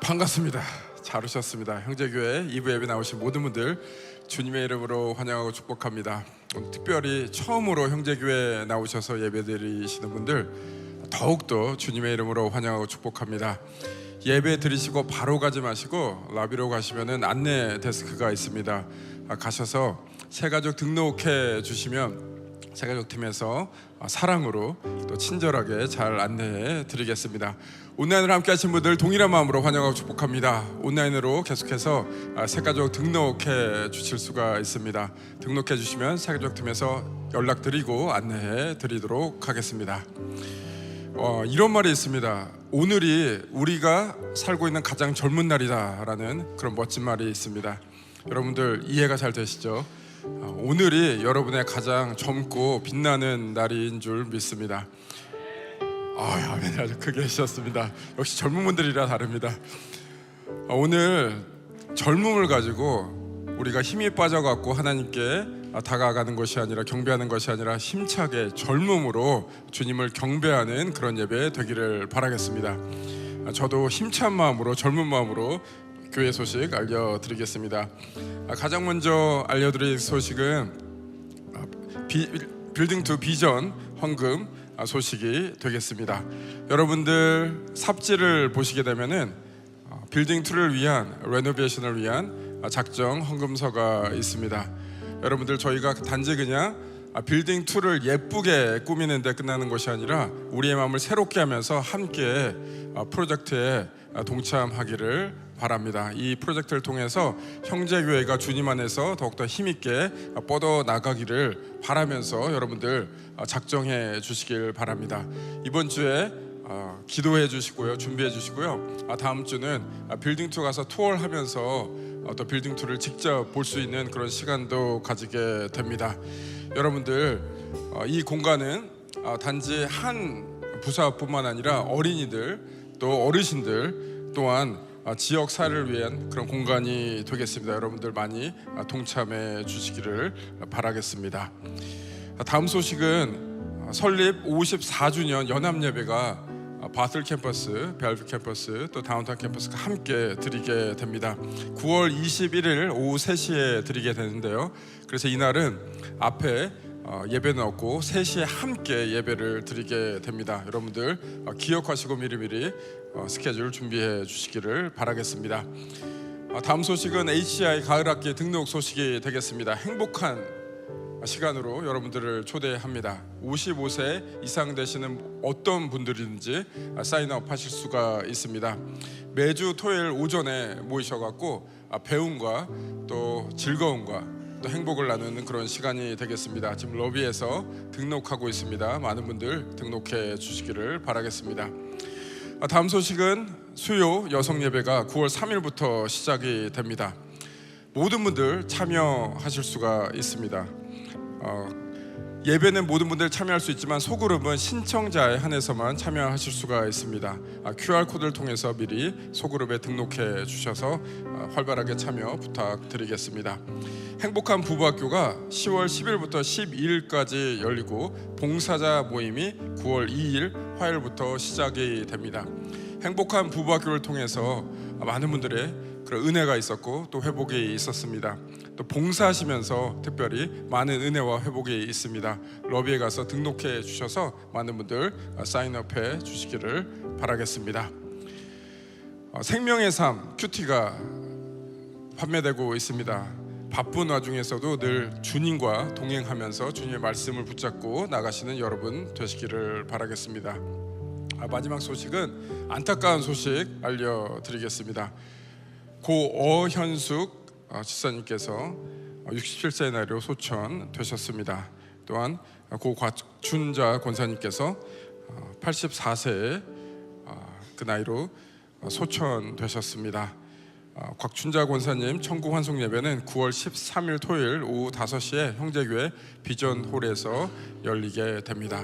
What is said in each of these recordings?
반갑습니다. 잘 오셨습니다. 형제교회 2부 예배 나오신 모든 분들 주님의 이름으로 환영하고 축복합니다. 오늘 특별히 처음으로 형제교회 나오셔서 예배드리시는 분들 더욱더 주님의 이름으로 환영하고 축복합니다. 예배 드리시고 바로 가지 마시고 라비로 가시면은 안내 데스크가 있습니다. 가셔서 새가족 등록해 주시면 새가족 팀에서 사랑으로 또 친절하게 잘 안내해 드리겠습니다. 온라인으로 함께 하신 분들 동일한 마음으로 환영하고 축복합니다. 온라인으로 계속해서 새가족 등록해 주실 수가 있습니다. 등록해 주시면 새가족 팀에서 연락드리고 안내해 드리도록 하겠습니다. 이런 말이 있습니다. 오늘이 우리가 살고 있는 가장 젊은 날이다라는 그런 멋진 말이 있습니다. 여러분들 이해가 잘 되시죠? 오늘이 여러분의 가장 젊고 빛나는 날인 줄 믿습니다. 아멘, 아주 크게 해주셨습니다. 역시 젊은 분들이라 다릅니다. 오늘 젊음을 가지고 우리가 힘이 빠져갖고 하나님께 다가가는 것이 아니라 경배하는 것이 아니라 힘차게 젊음으로 주님을 경배하는 그런 예배 되기를 바라겠습니다. 저도 힘찬 마음으로 젊은 마음으로 교회 소식 알려드리겠습니다. 가장 먼저 알려드릴 소식은 빌딩 투 비전 헌금 소식이 되겠습니다. 여러분들 삽지를 보시게 되면은 빌딩 2를 위한 레노베이션을 위한 작정 헌금서가 있습니다. 여러분들 저희가 단지 그냥 빌딩 2를 예쁘게 꾸미는 데 끝나는 것이 아니라 우리의 마음을 새롭게 하면서 함께 프로젝트에 동참하기를 바랍니다. 이 프로젝트를 통해서 형제교회가 주님 안에서 더욱더 힘있게 뻗어나가기를 바라면서 여러분들 작정해 주시길 바랍니다. 이번 주에 기도해 주시고요, 준비해 주시고요. 다음 주는 빌딩 2 가서 투어를 하면서 또 빌딩 2를 직접 볼 수 있는 그런 시간도 가지게 됩니다. 여러분들 이 공간은 단지 한 부사뿐만 아니라 어린이들 또 어르신들 또한 지역 사회를 위한 그런 공간이 되겠습니다. 여러분들 많이 동참해 주시기를 바라겠습니다. 다음 소식은 설립 54주년 연합예배가 바틀 캠퍼스, 벨브 캠퍼스, 또 다운타운 캠퍼스가 함께 드리게 됩니다. 9월 21일 오후 3시에 드리게 되는데요. 그래서 이날은 앞에 예배는 없고 3시에 함께 예배를 드리게 됩니다. 여러분들 기억하시고 미리미리 스케줄 준비해 주시기를 바라겠습니다. 다음 소식은 HCI 가을학기 등록 소식이 되겠습니다. 행복한 시간으로 여러분들을 초대합니다. 55세 이상 되시는 어떤 분들이든지 사인업 하실 수가 있습니다. 매주 토요일 오전에 모이셔갖고 배움과 또 즐거움과 또 행복을 나누는 그런 시간이 되겠습니다. 지금 로비에서 등록하고 있습니다. 많은 분들 등록해 주시기를 바라겠습니다. 다음 소식은 수요 여성 예배가 9월 3일부터 시작이 됩니다. 모든 분들 참여하실 수가 있습니다. 예배는 모든 분들 참여할 수 있지만 소그룹은 신청자에 한해서만 참여하실 수가 있습니다. QR코드를 통해서 미리 소그룹에 등록해 주셔서 활발하게 참여 부탁드리겠습니다. 행복한 부부학교가 10월 10일부터 12일까지 열리고 봉사자 모임이 9월 2일 화요일부터 시작이 됩니다. 행복한 부부학교를 통해서 많은 분들의 그런 은혜가 있었고 또 회복이 있었습니다. 또 봉사하시면서 특별히 많은 은혜와 회복이 있습니다. 러비에 가서 등록해 주셔서 많은 분들 사인업해 주시기를 바라겠습니다. 생명의 삶 큐티가 판매되고 있습니다. 바쁜 와중에서도 늘 주님과 동행하면서 주님의 말씀을 붙잡고 나가시는 여러분 되시기를 바라겠습니다. 마지막 소식은 안타까운 소식 알려드리겠습니다. 고 어현숙 지사님께서 67세의 나이로 소천되셨습니다. 또한 고 곽춘자 권사님께서 84세의 그 나이로 소천되셨습니다. 곽춘자 권사님 천국 환송 예배는 9월 13일 토요일 오후 5시에 형제교회 비전홀에서 열리게 됩니다.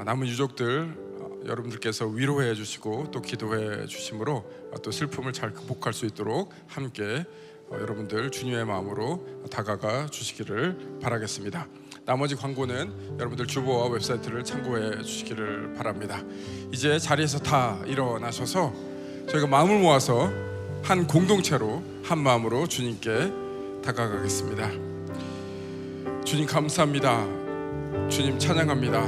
남은 유족들 여러분들께서 위로해 주시고 또 기도해 주심으로 또 슬픔을 잘 극복할 수 있도록 함께 여러분들 주님의 마음으로 다가가 주시기를 바라겠습니다. 나머지 광고는 여러분들 주보와 웹사이트를 참고해 주시기를 바랍니다. 이제 자리에서 다 일어나셔서 저희가 마음을 모아서 한 공동체로 한 마음으로 주님께 다가가겠습니다. 주님 감사합니다. 주님 찬양합니다.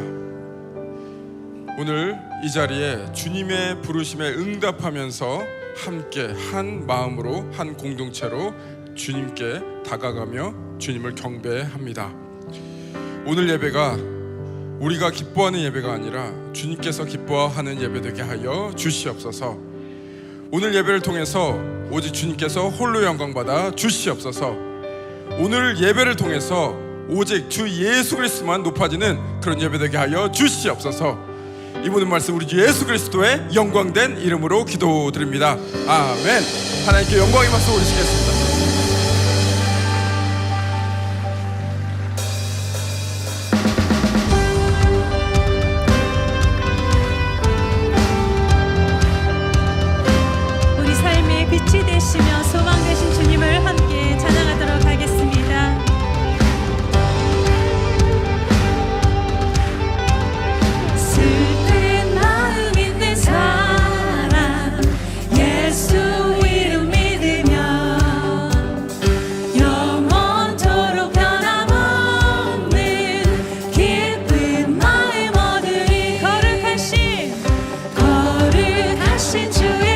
오늘 이 자리에 주님의 부르심에 응답하면서 함께 한 마음으로 한 공동체로 주님께 다가가며 주님을 경배합니다. 오늘 예배가 우리가 기뻐하는 예배가 아니라 주님께서 기뻐하는 예배 되게 하여 주시옵소서. 오늘 예배를 통해서 오직 주님께서 홀로 영광받아 주시옵소서. 오늘 예배를 통해서 오직 주 예수 그리스도만 높아지는 그런 예배 되게 하여 주시옵소서. 이 모든 말씀 우리 주 예수 그리스도의 영광된 이름으로 기도드립니다. 아멘. 하나님께 영광의 박수 올리시겠습니다. 빛이 되시며 소망 되신 주님을 함께 찬양하도록 하겠습니다. 슬픈 마음 있는 사람 예수 이름 믿으며 영원토록 변함없는 기쁜 마음 얻으리. 거룩하신 주의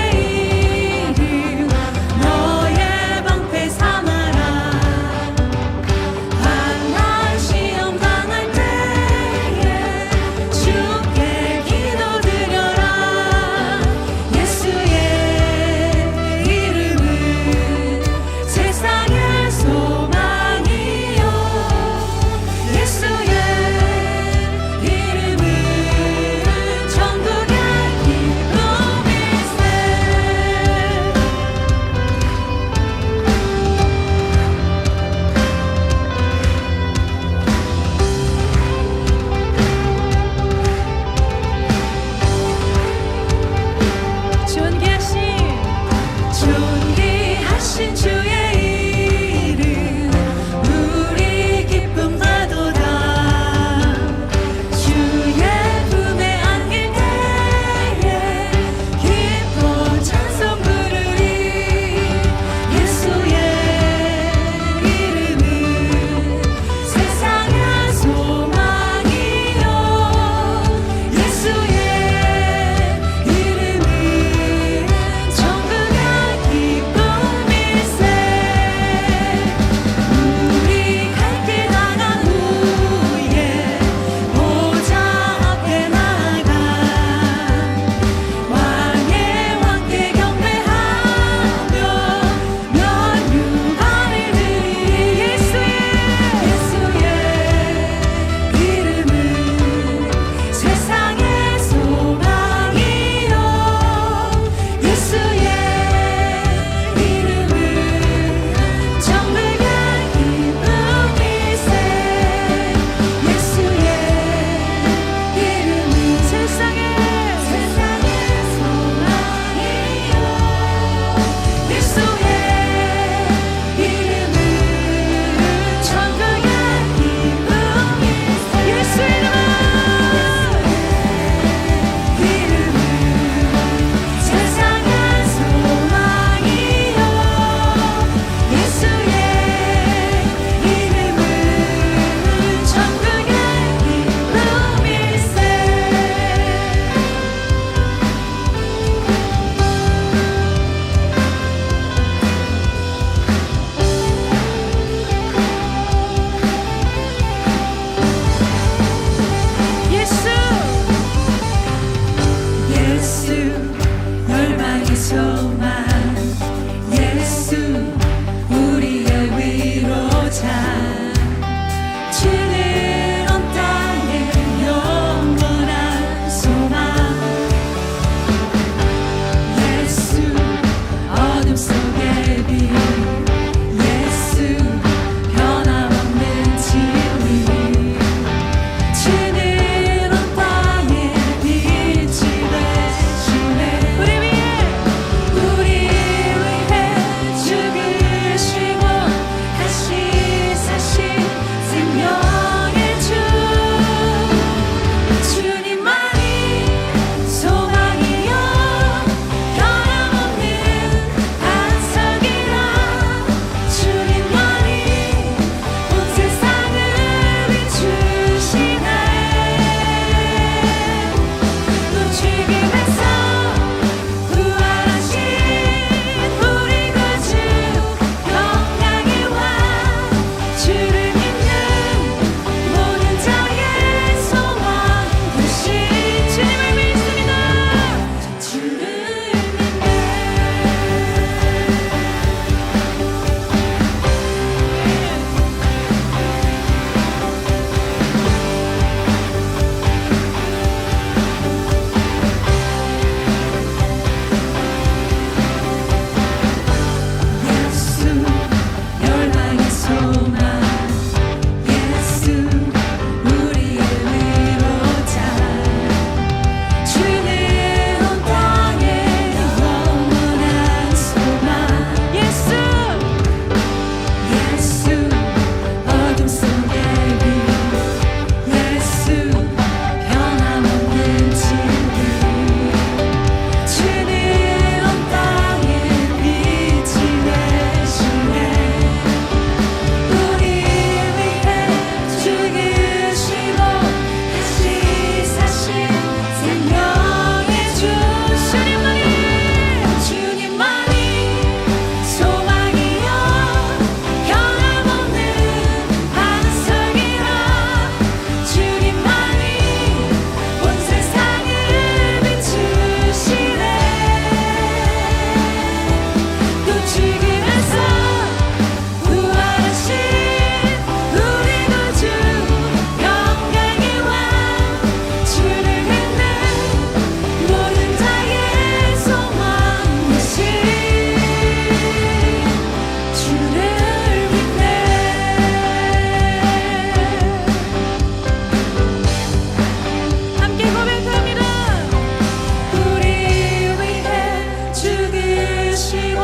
죽으시고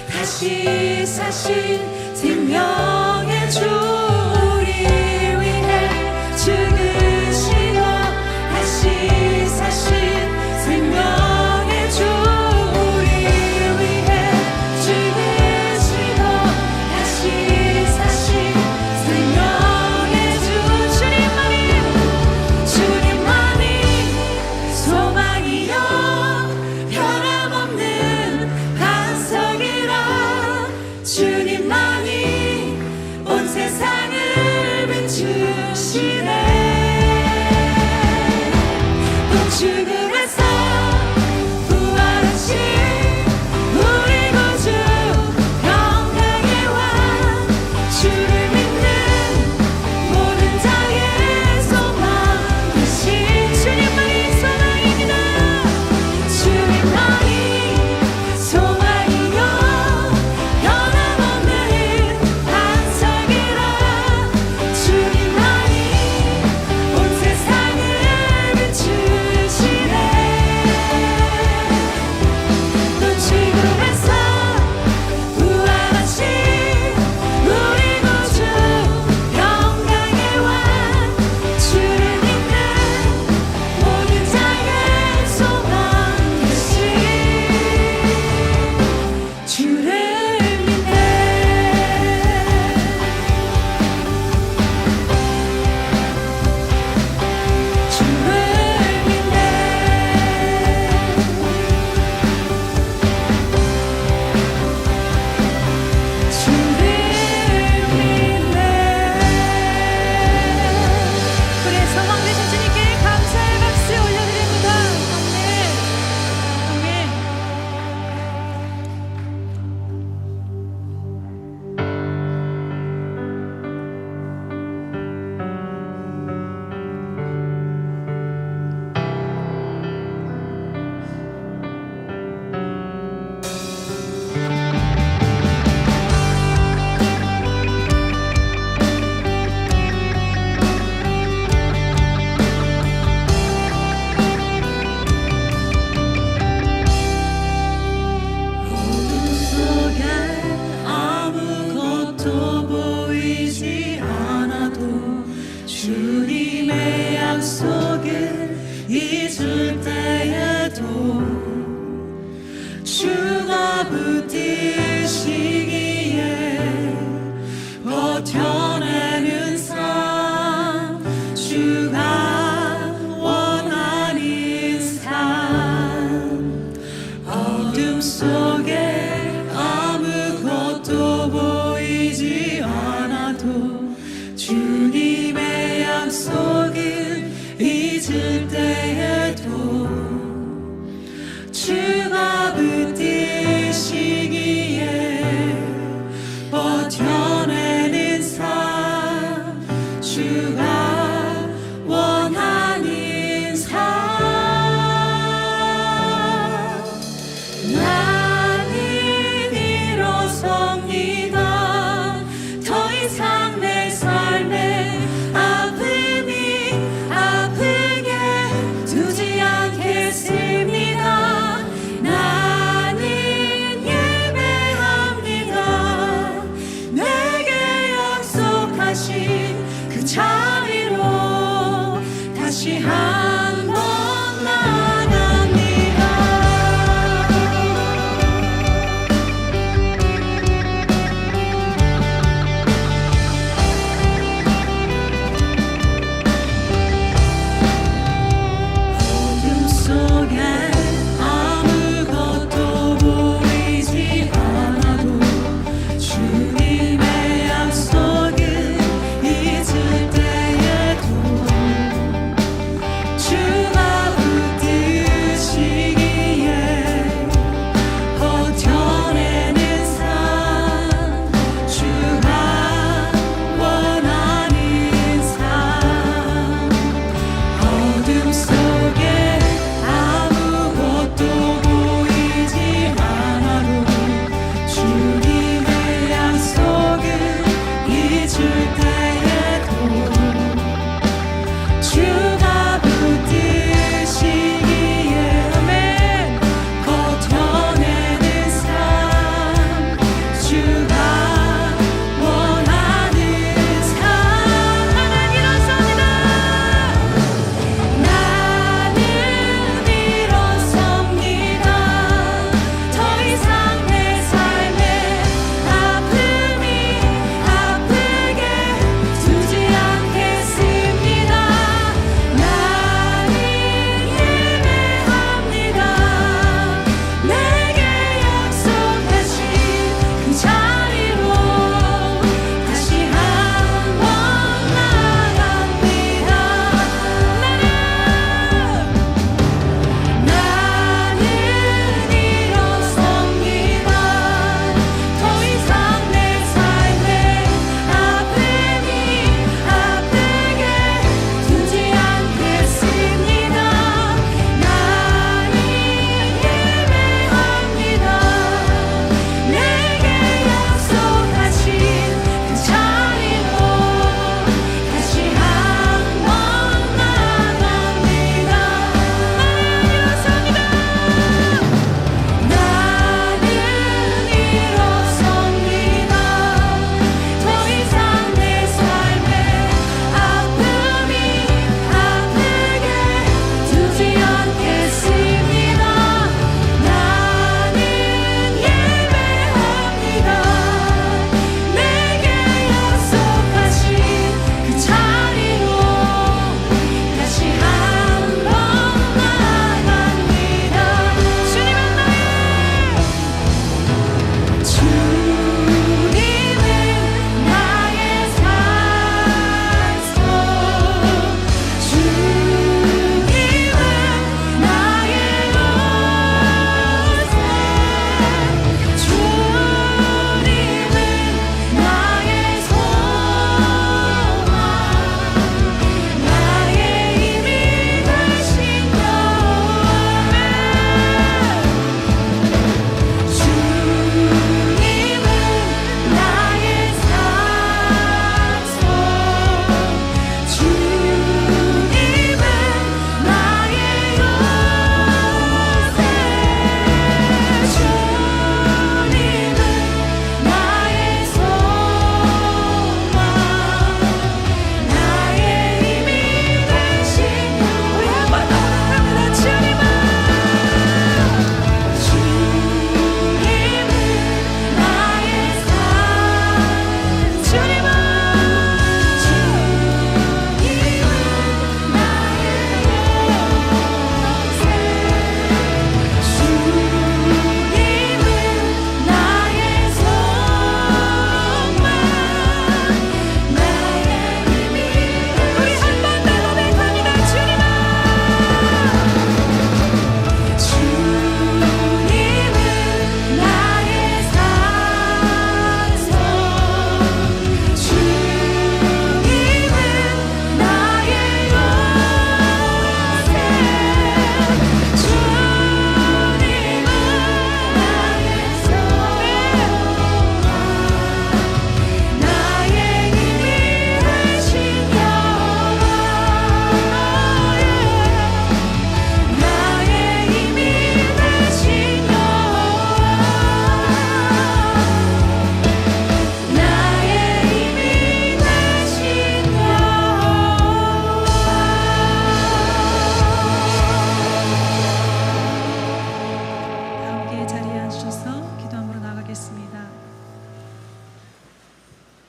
다시 사신 생명의 주 우리 위해 죽으시고 다시 사신 생명의 주 우리 위해 죽으시고 다시 사신 생명의 주 주님만이 소망이요 변함없는 반석이라 주님만이 온 세상을 비추시네 또 죽음에서 부활하신 우리 구주 영광의 왕 주를 믿는 모든 자의 소망 되신 주님만이 소망입니다 주님만이 소망이요 변함없는 반석이라 주님만이 온 세상을 비추시네 또 죽음에서 부활하신 우리 구주 영광의 왕 주를 믿는 모든 자의 소망 되신 주를 믿네 주를 믿네 주를 믿네 우리의 소망 되신 주님께 감사의 박수 올려드립니다 아멘 아멘 어둠 속에 아무것도 보이지 않아도 주님의 약속을 잊을 때에도 주가 붙드시기에 버텨내는 삶 주가 원하는 삶 어둠 속에 아무것도 보이지 않아도 주님의 약속을 잊을 때에도 주가 붙드시기에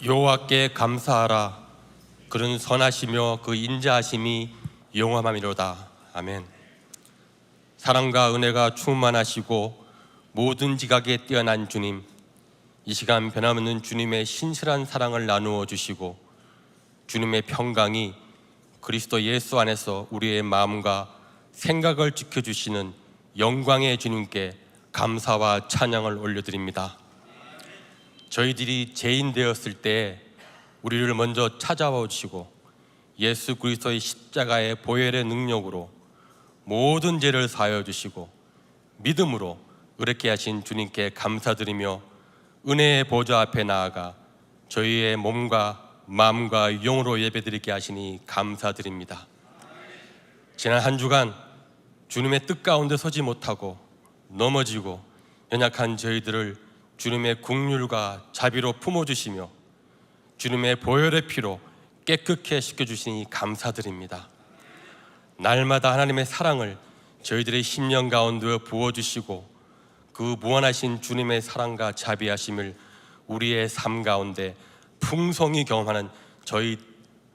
여호와께 감사하라. 그는 선하시며 그 인자하심이 영원함이로다. 아멘. 사랑과 은혜가 충만하시고 모든 지각에 뛰어난 주님, 이 시간 변함없는 주님의 신실한 사랑을 나누어 주시고 주님의 평강이 그리스도 예수 안에서 우리의 마음과 생각을 지켜주시는 영광의 주님께 감사와 찬양을 올려드립니다. 저희들이 죄인 되었을 때 우리를 먼저 찾아와 주시고 예수 그리스도의 십자가의 보혈의 능력으로 모든 죄를 사하여 주시고 믿음으로 의롭게 하신 주님께 감사드리며 은혜의 보좌 앞에 나아가 저희의 몸과 마음과 영으로 예배드리게 하시니 감사드립니다. 지난 한 주간 주님의 뜻 가운데 서지 못하고 넘어지고 연약한 저희들을 주님의 긍휼과 자비로 품어주시며 주님의 보혈의 피로 깨끗게 씻겨주시니 감사드립니다. 날마다 하나님의 사랑을 저희들의 심령 가운데 부어주시고 그 무한하신 주님의 사랑과 자비하심을 우리의 삶 가운데 풍성히 경험하는 저희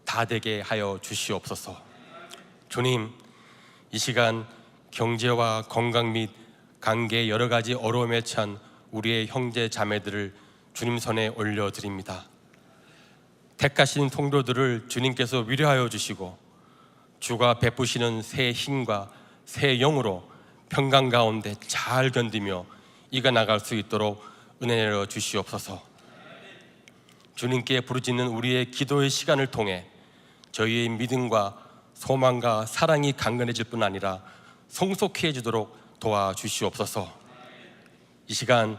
다 되게 하여 주시옵소서. 주님, 이 시간 경제와 건강 및 관계 여러 가지 어려움에 처한 우리의 형제 자매들을 주님 손에 올려드립니다. 택하신 성도들을 주님께서 위로하여 주시고 주가 베푸시는 새 힘과 새 영으로 평강 가운데 잘 견디며 이겨나갈 수 있도록 은혜 내려 주시옵소서. 주님께 부르짖는 우리의 기도의 시간을 통해 저희의 믿음과 소망과 사랑이 강건해질 뿐 아니라 성숙해지도록 도와주시옵소서. 이 시간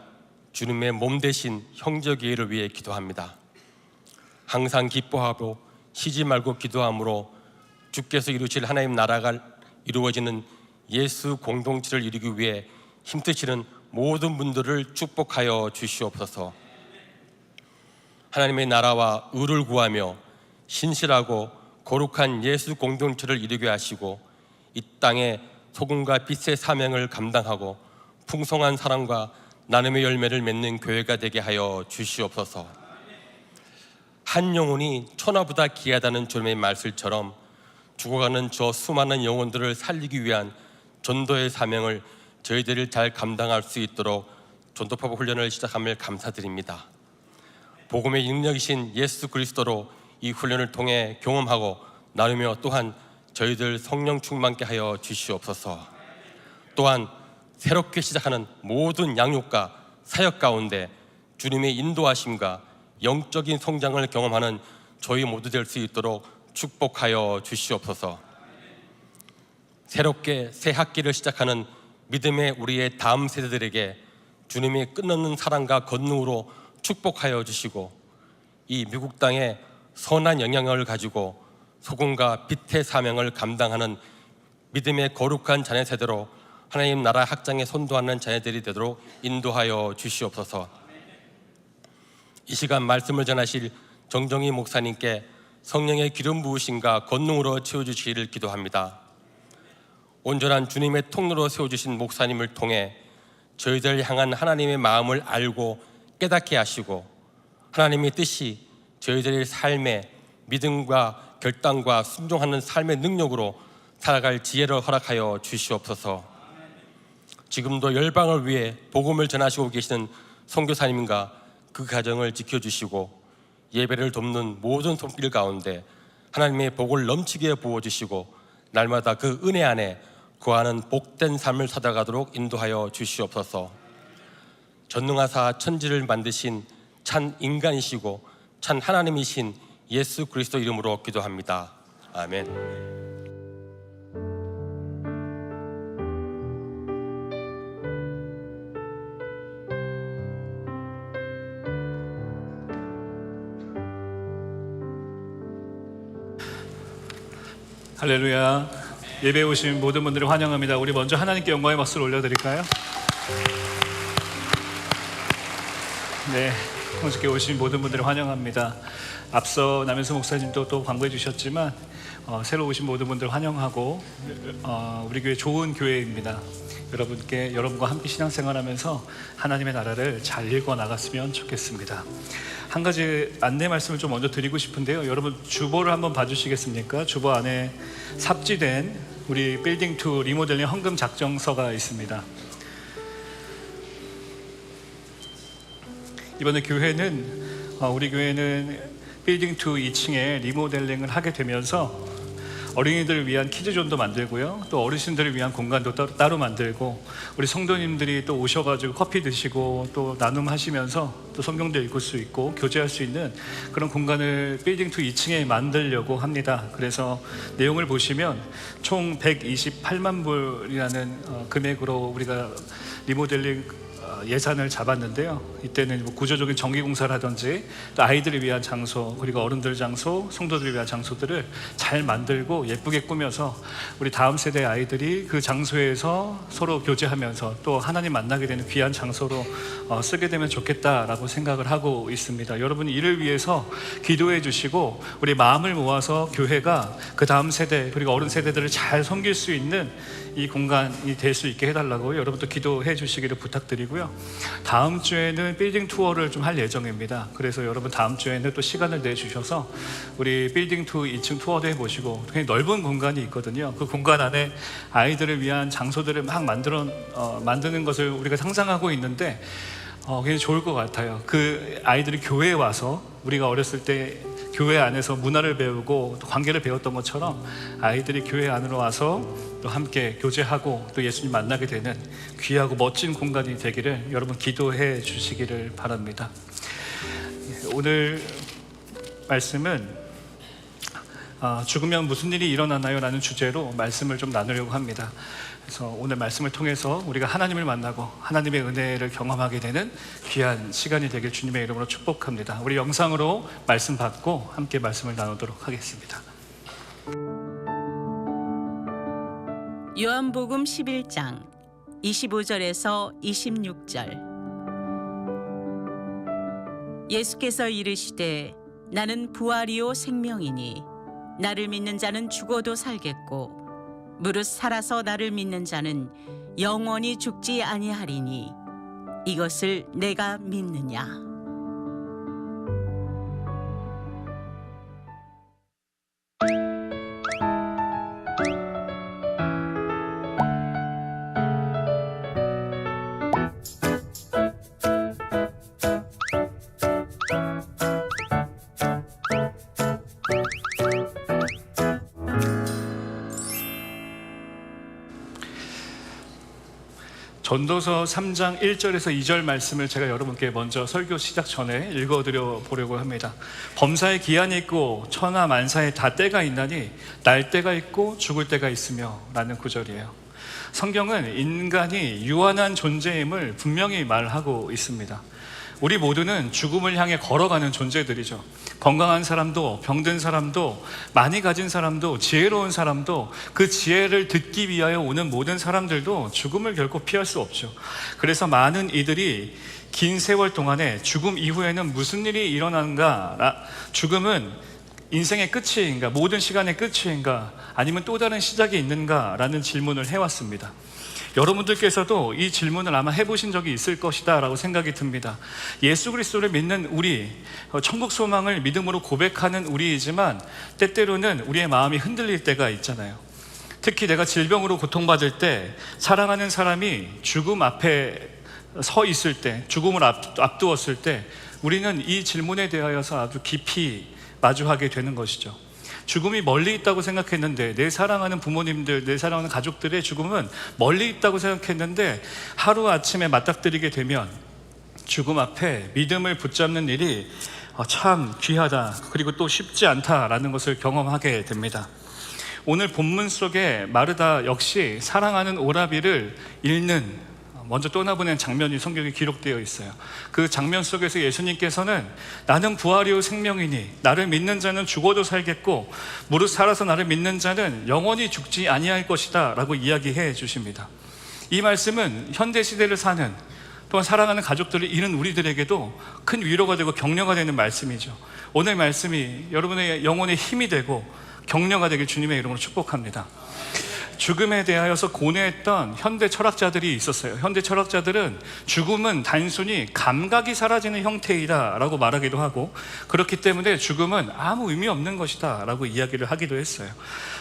주님의 몸 되신 형제교회를 위해 기도합니다. 항상 기뻐하고 쉬지 말고 기도함으로 주께서 이루실 하나님 나라가 이루어지는 예수 공동체를 이루기 위해 힘쓰시는 모든 분들을 축복하여 주시옵소서. 하나님의 나라와 의를 구하며 신실하고 거룩한 예수 공동체를 이루게 하시고 이 땅에 소금과 빛의 사명을 감당하고 풍성한 사랑과 나눔의 열매를 맺는 교회가 되게 하여 주시옵소서. 한 영혼이 천하보다 귀하다는 주님의 말씀처럼 죽어가는 저 수많은 영혼들을 살리기 위한 전도의 사명을 저희들을 잘 감당할 수 있도록 전도파부 훈련을 시작함을 감사드립니다. 복음의 능력이신 예수 그리스도로 이 훈련을 통해 경험하고 나누며 또한 저희들 성령 충만케 하여 주시옵소서. 또한 새롭게 시작하는 모든 양육과 사역 가운데 주님의 인도하심과 영적인 성장을 경험하는 저희 모두 될 수 있도록 축복하여 주시옵소서. 새롭게 새 학기를 시작하는 믿음의 우리의 다음 세대들에게 주님의 끝없는 사랑과 권능으로 축복하여 주시고 이 미국 땅에 선한 영향을 가지고 소금과 빛의 사명을 감당하는 믿음의 거룩한 자녀 세대로 하나님 나라 확장에 선도하는 자녀들이 되도록 인도하여 주시옵소서. 이 시간 말씀을 전하실 정정희 목사님께 성령의 기름 부으심과 권능으로 채워주시기를 기도합니다. 온전한 주님의 통로로 세워주신 목사님을 통해 저희들 향한 하나님의 마음을 알고 깨닫게 하시고 하나님의 뜻이 저희들의 삶에 믿음과 결단과 순종하는 삶의 능력으로 살아갈 지혜를 허락하여 주시옵소서. 지금도 열방을 위해 복음을 전하시고 계시는 선교사님과 그 가정을 지켜주시고 예배를 돕는 모든 손길 가운데 하나님의 복을 넘치게 부어주시고 날마다 그 은혜 안에 거하는 복된 삶을 살아가도록 인도하여 주시옵소서. 전능하사 천지를 만드신 참 인간이시고 참 하나님이신 예수 그리스도 이름으로 기도합니다. 아멘. 할렐루야. 예배에 오신 모든 분들을 환영합니다. 우리 먼저 하나님께 영광의 박수를 올려드릴까요? 네, 성식회 오신 모든 분들을 환영합니다. 앞서 남현수 목사님도 또 광고해 주셨지만 새로 오신 모든 분들 환영하고 우리 교회 좋은 교회입니다. 여러분과 함께 신앙생활하면서 하나님의 나라를 잘 읽어 나갔으면 좋겠습니다. 한 가지 안내 말씀을 좀 먼저 드리고 싶은데요. 여러분 주보를 한번 봐주시겠습니까? 주보 안에 삽지된 우리 빌딩2 리모델링 헌금 작정서가 있습니다. 이번에 우리 교회는 빌딩2 2층에 리모델링을 하게 되면서 어린이들을 위한 키즈존도 만들고요, 또 어르신들을 위한 공간도 따로 만들고, 우리 성도님들이 또 오셔가지고 커피 드시고 또 나눔하시면서 또 성경도 읽을 수 있고 교제할 수 있는 그런 공간을 빌딩2 2층에 만들려고 합니다. 그래서 내용을 보시면 총 128만 불이라는 금액으로 우리가 리모델링 예산을 잡았는데요. 이때는 구조적인 정기공사라든지 또 아이들을 위한 장소, 그리고 어른들 장소, 성도들을 위한 장소들을 잘 만들고 예쁘게 꾸며서 우리 다음 세대 아이들이 그 장소에서 서로 교제하면서 또 하나님 만나게 되는 귀한 장소로 쓰게 되면 좋겠다라고 생각을 하고 있습니다. 여러분 이를 위해서 기도해 주시고 우리 마음을 모아서 교회가 그 다음 세대 그리고 어른 세대들을 잘 섬길 수 있는 이 공간이 될 수 있게 해달라고 여러분도 기도해 주시기를 부탁드리고요. 다음 주에는 빌딩 투어를 좀 할 예정입니다. 그래서 여러분 다음 주에는 또 시간을 내주셔서 우리 빌딩 2 2층 투어도 해보시고, 굉장히 넓은 공간이 있거든요. 그 공간 안에 아이들을 위한 장소들을 막 만드는 것을 우리가 상상하고 있는데 굉장히 좋을 것 같아요. 그 아이들이 교회에 와서 우리가 어렸을 때 교회 안에서 문화를 배우고 또 관계를 배웠던 것처럼 아이들이 교회 안으로 와서 또 함께 교제하고 또 예수님 만나게 되는 귀하고 멋진 공간이 되기를 여러분 기도해 주시기를 바랍니다. 오늘 말씀은 죽으면 무슨 일이 일어나나요? 라는 주제로 말씀을 좀 나누려고 합니다. 그래서 오늘 말씀을 통해서 우리가 하나님을 만나고 하나님의 은혜를 경험하게 되는 귀한 시간이 되길 주님의 이름으로 축복합니다. 우리 영상으로 말씀 받고 함께 말씀을 나누도록 하겠습니다. 요한복음 11장 25절에서 26절. 예수께서 이르시되 나는 부활이요 생명이니 나를 믿는 자는 죽어도 살겠고 무릇 살아서 나를 믿는 자는 영원히 죽지 아니하리니 이것을 내가 믿느냐. 전도서 3장 1절에서 2절 말씀을 제가 여러분께 먼저 설교 시작 전에 읽어드려 보려고 합니다. 범사에 기한이 있고 천하 만사에 다 때가 있나니 날 때가 있고 죽을 때가 있으며 라는 구절이에요. 성경은 인간이 유한한 존재임을 분명히 말하고 있습니다. 우리 모두는 죽음을 향해 걸어가는 존재들이죠. 건강한 사람도 병든 사람도 많이 가진 사람도 지혜로운 사람도 그 지혜를 듣기 위하여 오는 모든 사람들도 죽음을 결코 피할 수 없죠. 그래서 많은 이들이 긴 세월 동안에 죽음 이후에는 무슨 일이 일어나는가, 죽음은 인생의 끝인가, 모든 시간의 끝인가, 아니면 또 다른 시작이 있는가 라는 질문을 해왔습니다. 여러분들께서도 이 질문을 아마 해보신 적이 있을 것이다 라고 생각이 듭니다. 예수 그리스도를 믿는 우리, 천국 소망을 믿음으로 고백하는 우리이지만 때때로는 우리의 마음이 흔들릴 때가 있잖아요. 특히 내가 질병으로 고통받을 때, 사랑하는 사람이 죽음 앞에 서 있을 때, 죽음을 앞두었을 때 우리는 이 질문에 대하여서 아주 깊이 마주하게 되는 것이죠. 죽음이 멀리 있다고 생각했는데, 내 사랑하는 부모님들, 내 사랑하는 가족들의 죽음은 멀리 있다고 생각했는데 하루아침에 맞닥뜨리게 되면 죽음 앞에 믿음을 붙잡는 일이 참 귀하다, 그리고 또 쉽지 않다라는 것을 경험하게 됩니다. 오늘 본문 속에 마르다 역시 사랑하는 오라비를 잃는, 먼저 떠나보낸 장면이 성경에 기록되어 있어요. 그 장면 속에서 예수님께서는 나는 부활이요 생명이니 나를 믿는 자는 죽어도 살겠고 무릇 살아서 나를 믿는 자는 영원히 죽지 아니할 것이다 라고 이야기해 주십니다. 이 말씀은 현대시대를 사는 또한 사랑하는 가족들을 잃은 우리들에게도 큰 위로가 되고 격려가 되는 말씀이죠. 오늘 말씀이 여러분의 영혼의 힘이 되고 격려가 되길 주님의 이름으로 축복합니다. 죽음에 대하여서 고뇌했던 현대 철학자들이 있었어요. 현대 철학자들은 죽음은 단순히 감각이 사라지는 형태이다 라고 말하기도 하고, 그렇기 때문에 죽음은 아무 의미 없는 것이다 라고 이야기를 하기도 했어요.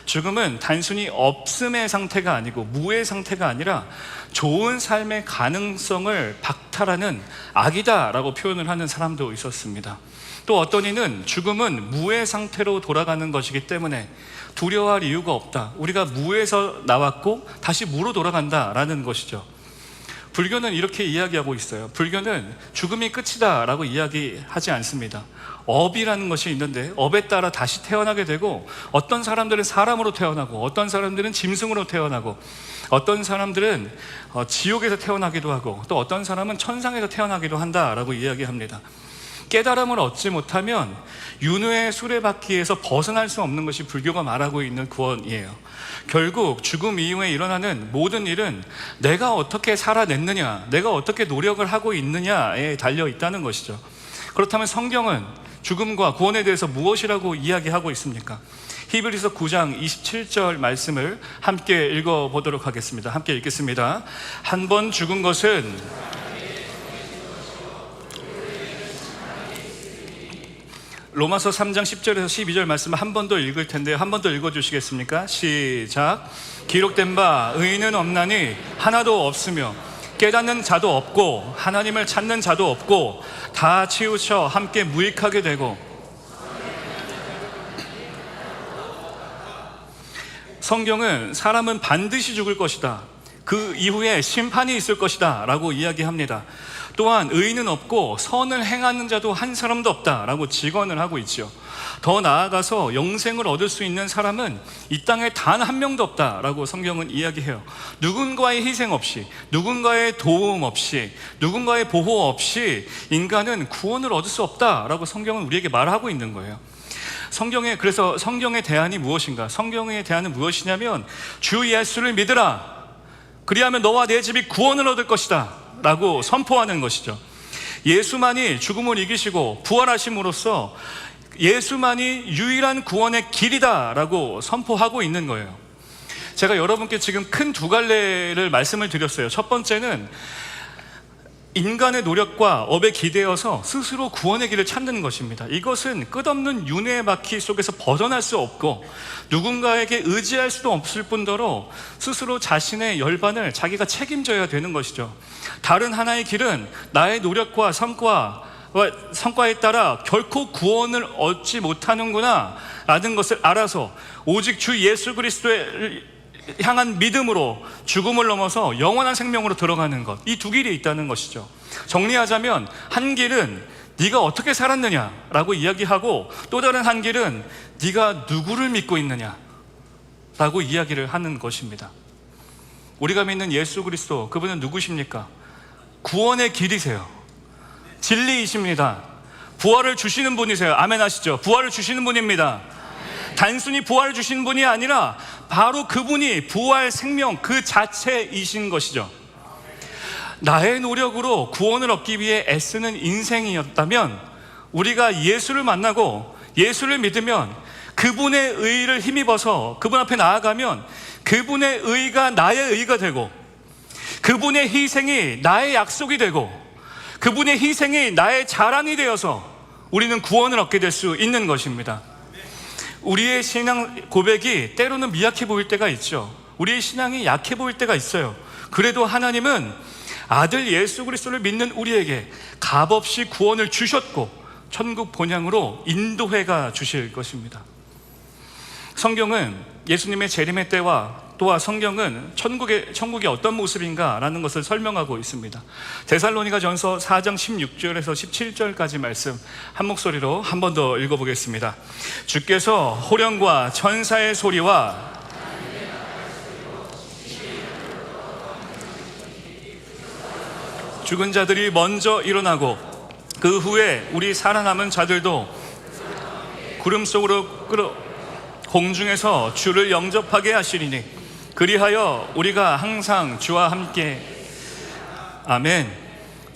죽음은 단순히 없음의 상태가 아니고 무의 상태가 아니라 좋은 삶의 가능성을 박탈하는 악이다 라고 표현을 하는 사람도 있었습니다. 또 어떤 이는 죽음은 무의 상태로 돌아가는 것이기 때문에 두려워할 이유가 없다, 우리가 무에서 나왔고 다시 무로 돌아간다라는 것이죠. 불교는 이렇게 이야기하고 있어요. 불교는 죽음이 끝이다 라고 이야기하지 않습니다. 업이라는 것이 있는데 업에 따라 다시 태어나게 되고, 어떤 사람들은 사람으로 태어나고, 어떤 사람들은 짐승으로 태어나고, 어떤 사람들은 지옥에서 태어나기도 하고, 또 어떤 사람은 천상에서 태어나기도 한다라고 이야기합니다. 깨달음을 얻지 못하면 윤회의 수레바퀴에서 벗어날 수 없는 것이 불교가 말하고 있는 구원이에요. 결국 죽음 이후에 일어나는 모든 일은 내가 어떻게 살아냈느냐, 내가 어떻게 노력을 하고 있느냐에 달려 있다는 것이죠. 그렇다면 성경은 죽음과 구원에 대해서 무엇이라고 이야기하고 있습니까? 히브리서 9장 27절 말씀을 함께 읽어보도록 하겠습니다. 함께 읽겠습니다. 한 번 죽은 것은 로마서 3장 10절에서 12절 말씀을 한 번 더 읽을 텐데요. 한 번 더 읽어주시겠습니까? 시작. 기록된 바 의인은 없나니 하나도 없으며 깨닫는 자도 없고 하나님을 찾는 자도 없고 다 치우쳐 함께 무익하게 되고. 성경은 사람은 반드시 죽을 것이다, 그 이후에 심판이 있을 것이다 라고 이야기합니다. 또한 의인은 없고 선을 행하는 자도 한 사람도 없다라고 직언을 하고 있죠. 더 나아가서 영생을 얻을 수 있는 사람은 이 땅에 단 한 명도 없다라고 성경은 이야기해요. 누군가의 희생 없이, 누군가의 도움 없이, 누군가의 보호 없이 인간은 구원을 얻을 수 없다라고 성경은 우리에게 말하고 있는 거예요. 그래서 성경의 대안이 무엇인가? 성경의 대안은 무엇이냐면 주 예수를 믿으라, 그리하면 너와 내 집이 구원을 얻을 것이다 라고 선포하는 것이죠. 예수만이 죽음을 이기시고 부활하심으로써 예수만이 유일한 구원의 길이다 라고 선포하고 있는 거예요. 제가 여러분께 지금 큰 두 갈래를 말씀을 드렸어요. 첫 번째는 인간의 노력과 업에 기대어서 스스로 구원의 길을 찾는 것입니다. 이것은 끝없는 윤회의 바퀴 속에서 벗어날 수 없고 누군가에게 의지할 수도 없을 뿐더러 스스로 자신의 열반을 자기가 책임져야 되는 것이죠. 다른 하나의 길은 나의 노력과 성과에 따라 결코 구원을 얻지 못하는구나 라는 것을 알아서 오직 주 예수 그리스도의 향한 믿음으로 죽음을 넘어서 영원한 생명으로 들어가는 것, 이 두 길이 있다는 것이죠. 정리하자면 한 길은 네가 어떻게 살았느냐라고 이야기하고, 또 다른 한 길은 네가 누구를 믿고 있느냐라고 이야기를 하는 것입니다. 우리가 믿는 예수 그리스도, 그분은 누구십니까? 구원의 길이세요. 진리이십니다. 부활을 주시는 분이세요. 아멘 하시죠? 부활을 주시는 분입니다. 단순히 부활을 주신 분이 아니라 바로 그분이 부활 생명 그 자체이신 것이죠. 나의 노력으로 구원을 얻기 위해 애쓰는 인생이었다면, 우리가 예수를 만나고 예수를 믿으면 그분의 의를 힘입어서 그분 앞에 나아가면 그분의 의가 나의 의가 되고, 그분의 희생이 나의 약속이 되고, 그분의 희생이 나의 자랑이 되어서 우리는 구원을 얻게 될 수 있는 것입니다. 우리의 신앙 고백이 때로는 미약해 보일 때가 있죠. 우리의 신앙이 약해 보일 때가 있어요. 그래도 하나님은 아들 예수 그리스도를 믿는 우리에게 값없이 구원을 주셨고 천국 본향으로 인도해가 주실 것입니다. 성경은 예수님의 재림의 때와 또한 성경은 천국이 어떤 모습인가라는 것을 설명하고 있습니다. 데살로니가 전서 4장 16절에서 17절까지 말씀 한 목소리로 한 번 더 읽어보겠습니다. 주께서 호령과 천사의 소리와 죽은 자들이 먼저 일어나고 그 후에 우리 살아남은 자들도 구름 속으로 공중에서 주를 영접하게 하시리니 그리하여 우리가 항상 주와 함께. 아멘.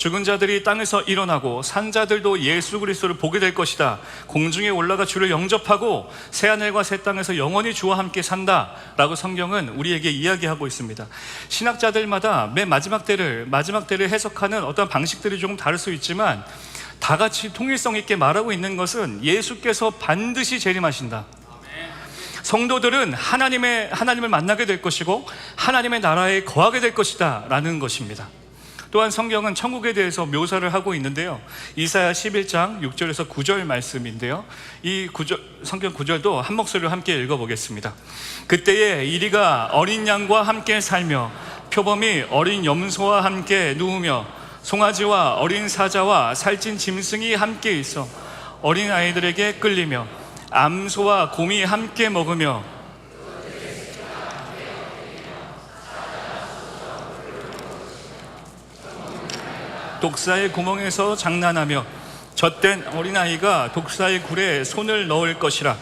죽은 자들이 땅에서 일어나고 산 자들도 예수 그리스도를 보게 될 것이다. 공중에 올라가 주를 영접하고 새하늘과 새 땅에서 영원히 주와 함께 산다 라고 성경은 우리에게 이야기하고 있습니다. 신학자들마다 맨 마지막 때를 해석하는 어떤 방식들이 조금 다를 수 있지만 다 같이 통일성 있게 말하고 있는 것은 예수께서 반드시 재림하신다. 성도들은 하나님을 만나게 될 것이고 하나님의 나라에 거하게 될 것이다 라는 것입니다. 또한 성경은 천국에 대해서 묘사를 하고 있는데요, 이사야 11장 6절에서 9절 말씀인데요, 이 성경 구절도 한 목소리로 함께 읽어보겠습니다. 그때에 이리가 어린 양과 함께 살며 표범이 어린 염소와 함께 누우며 송아지와 어린 사자와 살찐 짐승이 함께 있어 어린 아이들에게 끌리며 암소와 곰이 함께 먹으며 독사의 구멍에서 장난하며 젖된 어린아이가 독사의 굴에 손을 넣을 것이라.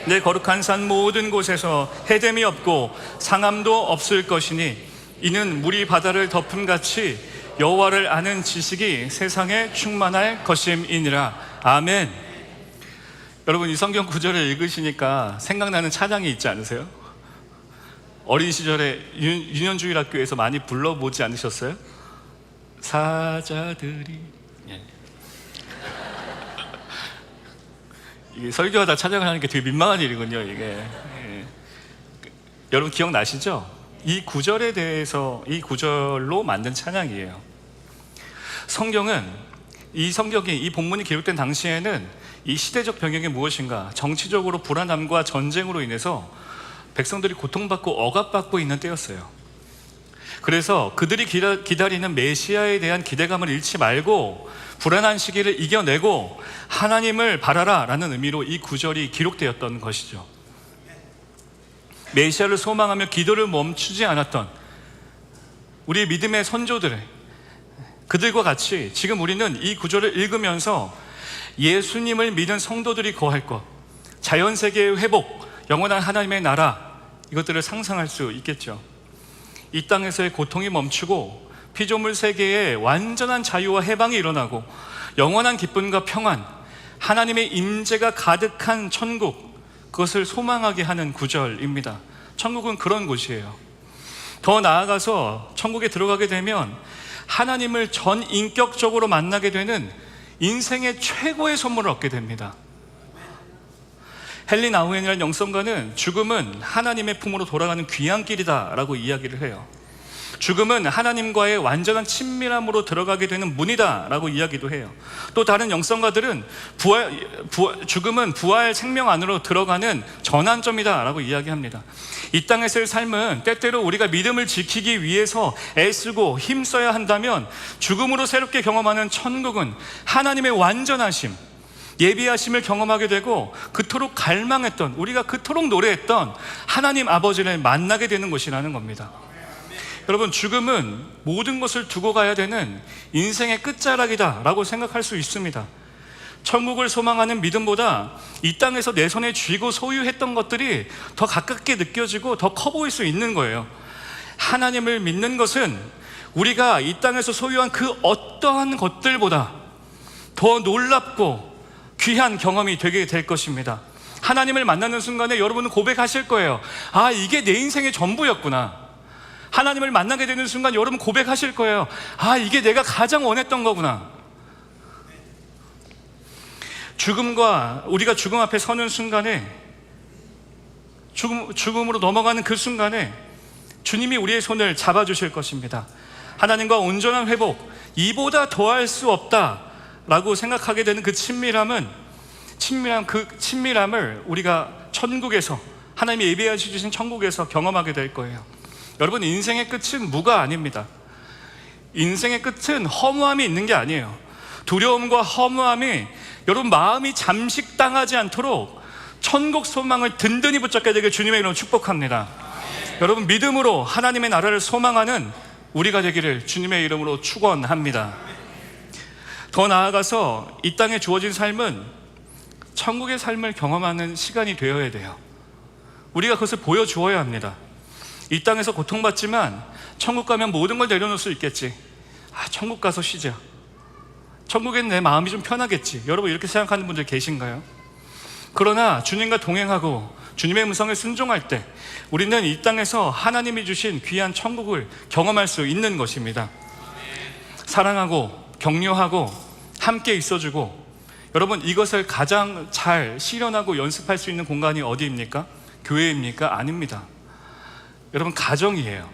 내 거룩한 산 모든 곳에서 해됨이 없고 상함도 없을 것이니 이는 물이 바다를 덮음같이 여호와를 아는 지식이 세상에 충만할 것임이니라. 아멘. 여러분, 이 성경 구절을 읽으시니까 생각나는 찬양이 있지 않으세요? 어린 시절에 유년주일학교에서 많이 불러보지 않으셨어요? 사자들이. 이게 설교하다 찬양을 하는 게 되게 민망한 일이군요, 이게. 여러분 기억나시죠? 이 구절에 대해서, 이 구절로 만든 찬양이에요. 이 본문이 기록된 당시에는 이 시대적 배경이 무엇인가, 정치적으로 불안함과 전쟁으로 인해서 백성들이 고통받고 억압받고 있는 때였어요. 그래서 그들이 기다리는 메시아에 대한 기대감을 잃지 말고 불안한 시기를 이겨내고 하나님을 바라라 라는 의미로 이 구절이 기록되었던 것이죠. 메시아를 소망하며 기도를 멈추지 않았던 우리 믿음의 선조들, 그들과 같이 지금 우리는 이 구절을 읽으면서 예수님을 믿은 성도들이 거할 것, 자연세계의 회복, 영원한 하나님의 나라, 이것들을 상상할 수 있겠죠. 이 땅에서의 고통이 멈추고 피조물 세계에 완전한 자유와 해방이 일어나고 영원한 기쁨과 평안, 하나님의 임재가 가득한 천국, 그것을 소망하게 하는 구절입니다. 천국은 그런 곳이에요. 더 나아가서 천국에 들어가게 되면 하나님을 전인격적으로 만나게 되는 인생의 최고의 선물을 얻게 됩니다. 헨리 나우엔이라는 영성가는 죽음은 하나님의 품으로 돌아가는 귀한 길이다 라고 이야기를 해요. 죽음은 하나님과의 완전한 친밀함으로 들어가게 되는 문이다 라고 이야기도 해요. 또 다른 영성가들은 죽음은 부활 생명 안으로 들어가는 전환점이다 라고 이야기합니다. 이 땅에서의 삶은 때때로 우리가 믿음을 지키기 위해서 애쓰고 힘써야 한다면 죽음으로 새롭게 경험하는 천국은 하나님의 완전하심, 예비하심을 경험하게 되고 그토록 갈망했던, 우리가 그토록 노래했던 하나님 아버지를 만나게 되는 것이라는 겁니다. 여러분, 죽음은 모든 것을 두고 가야 되는 인생의 끝자락이다 라고 생각할 수 있습니다. 천국을 소망하는 믿음보다 이 땅에서 내 손에 쥐고 소유했던 것들이 더 가깝게 느껴지고 더 커 보일 수 있는 거예요. 하나님을 믿는 것은 우리가 이 땅에서 소유한 그 어떠한 것들보다 더 놀랍고 귀한 경험이 되게 될 것입니다. 하나님을 만나는 순간에 여러분은 고백하실 거예요. 아, 이게 내 인생의 전부였구나. 하나님을 만나게 되는 순간 여러분 고백하실 거예요. 아, 이게 내가 가장 원했던 거구나. 우리가 죽음 앞에 서는 순간에, 죽음으로 넘어가는 그 순간에 주님이 우리의 손을 잡아주실 것입니다. 하나님과 온전한 회복, 이보다 더할 수 없다 라고 생각하게 되는 그 친밀함을 우리가 천국에서, 하나님이 예비하여 주신 천국에서 경험하게 될 거예요. 여러분, 인생의 끝은 무가 아닙니다. 인생의 끝은 허무함이 있는 게 아니에요. 두려움과 허무함이 여러분 마음이 잠식당하지 않도록 천국 소망을 든든히 붙잡게 되길 주님의 이름으로 축복합니다. 여러분, 믿음으로 하나님의 나라를 소망하는 우리가 되기를 주님의 이름으로 축원합니다. 더 나아가서 이 땅에 주어진 삶은 천국의 삶을 경험하는 시간이 되어야 돼요. 우리가 그것을 보여주어야 합니다. 이 땅에서 고통받지만 천국 가면 모든 걸 내려놓을 수 있겠지. 천국 가서 쉬자. 천국엔 내 마음이 좀 편하겠지. 여러분 이렇게 생각하는 분들 계신가요? 그러나 주님과 동행하고 주님의 음성에 순종할 때 우리는 이 땅에서 하나님이 주신 귀한 천국을 경험할 수 있는 것입니다. 사랑하고 격려하고 함께 있어주고, 여러분 이것을 가장 잘 실현하고 연습할 수 있는 공간이 어디입니까? 교회입니까? 아닙니다. 여러분 가정이에요.